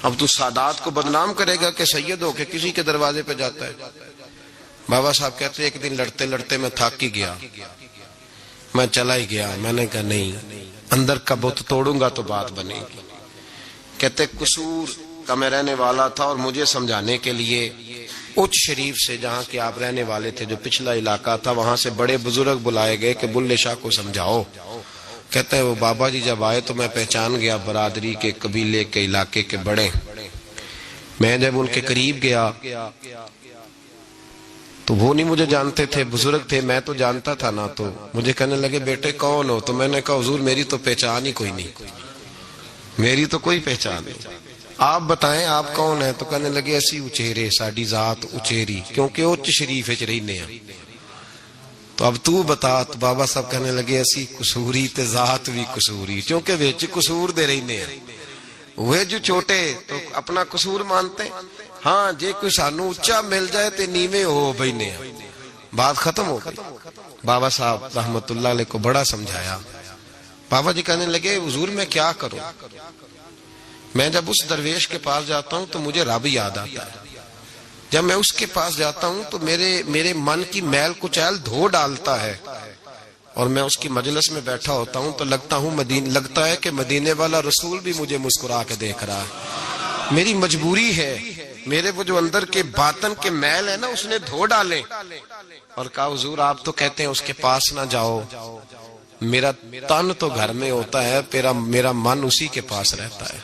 اب تو سادات کو بدنام کرے گا کہ سید ہو کے کسی کے دروازے پہ جاتا ہے۔ بابا صاحب کہتے ہیں ایک دن لڑتے لڑتے میں تھک ہی گیا، میں چلا ہی گیا، میں نے کہا نہیں، اندر کا بت توڑوں گا تو بات بنے گی۔ کہتے قصور کا میں رہنے والا تھا اور مجھے سمجھانے کے لیے اچ شریف سے جہاں کہ آپ رہنے والے تھے جو پچھلا علاقہ تھا، وہاں سے بڑے بزرگ بلائے گئے کہ بلے شاہ کو سمجھاؤ۔ کہتے ہیں وہ بابا جی جب آئے تو میں پہچان گیا برادری کے، قبیلے کے، علاقے کے بڑے۔ میں جب ان کے قریب گیا تو وہ نہیں مجھے جانتے تھے، بزرگ تھے، میں تو جانتا تھا نا، تو مجھے کہنے لگے بیٹے کون ہو؟ تو میں نے کہا حضور میری تو پہچان ہی کوئی نہیں، میری تو کوئی پہچان نہیں، آپ بتائیں آپ کون ہیں؟ تو کہنے لگے اسی اچیرے، ساڈی ذات اچیری، کیونکہ اچ شریف وچ رہنے ہیں۔ تو اب تو بتا. تو بابا صاحب کہنے لگے اسی قصوری تے ذات بھی قصوری, کیونکہ وچ قصور دے رہنے ہیں. وہ جو چھوٹے تو اپنا قصور مانتے ہیں. ہاں جے کوئی سانو اچا مل جائے تے نیویں ہو بینے ہیں. بات ختم ہو گئی. بابا صاحب رحمت اللہ علیہ کو بڑا سمجھایا. بابا جی کہنے لگے حضور میں کیا کروں, میں جب اس درویش کے پاس جاتا ہوں تو مجھے رب یاد آتا ہے. جب میں اس کے پاس جاتا ہوں تو میرے من کی میل کچیل دھو ڈالتا ہے, اور میں اس کی مجلس میں بیٹھا ہوتا ہوں تو لگتا ہے کہ مدینے والا رسول بھی مجھے مسکرا کے دیکھ رہا ہے. میری مجبوری ہے, میرے وہ جو اندر کے باطن کے میل ہے نا اس نے دھو ڈالے. اور کہا حضور آپ تو کہتے ہیں اس کے پاس نہ جاؤ, میرا تن تو گھر میں ہوتا ہے, میرا من اسی کے پاس رہتا ہے,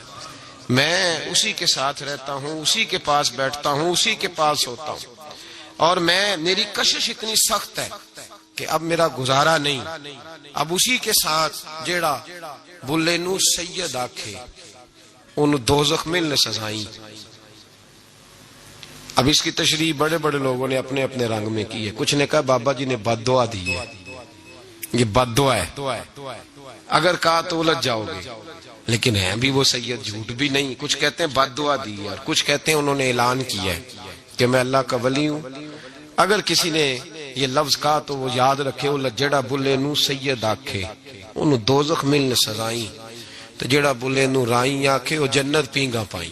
میں اسی کے ساتھ رہتا ہوں, اسی کے پاس بیٹھتا ہوں, اسی کے پاس ہوتا ہوں. اور میری کشش اتنی سخت ہے کہ اب میرا گزارا نہیں, اب اسی کے ساتھ جیڑا بلے نو سید آکھے انہوں دوزخ ملنے سزائیں. اب اس کی تشریح بڑے بڑے لوگوں نے اپنے اپنے رنگ میں کی ہے. کچھ نے کہا بابا جی نے بد دعا دی ہے, یہ بد دعا ہے, اگر کہا تو الجھ جاؤ گے. لیکن ہے بھی وہ سید, جھوٹ بھی نہیں. کچھ کہتے ہیں بد دعا دی ہے, اور کچھ کہتے ہیں انہوں نے اعلان کیا ہے کہ میں اللہ کا ولی ہوں. اگر کسی نے یہ لفظ کہا تو وہ یاد رکھے وہ جڑا بلے نو سید آکھے انہوں دوزخ ملنے سزائیں, تو جڑا بلے نو رائیں آکھے وہ جنت پینگا پائیں.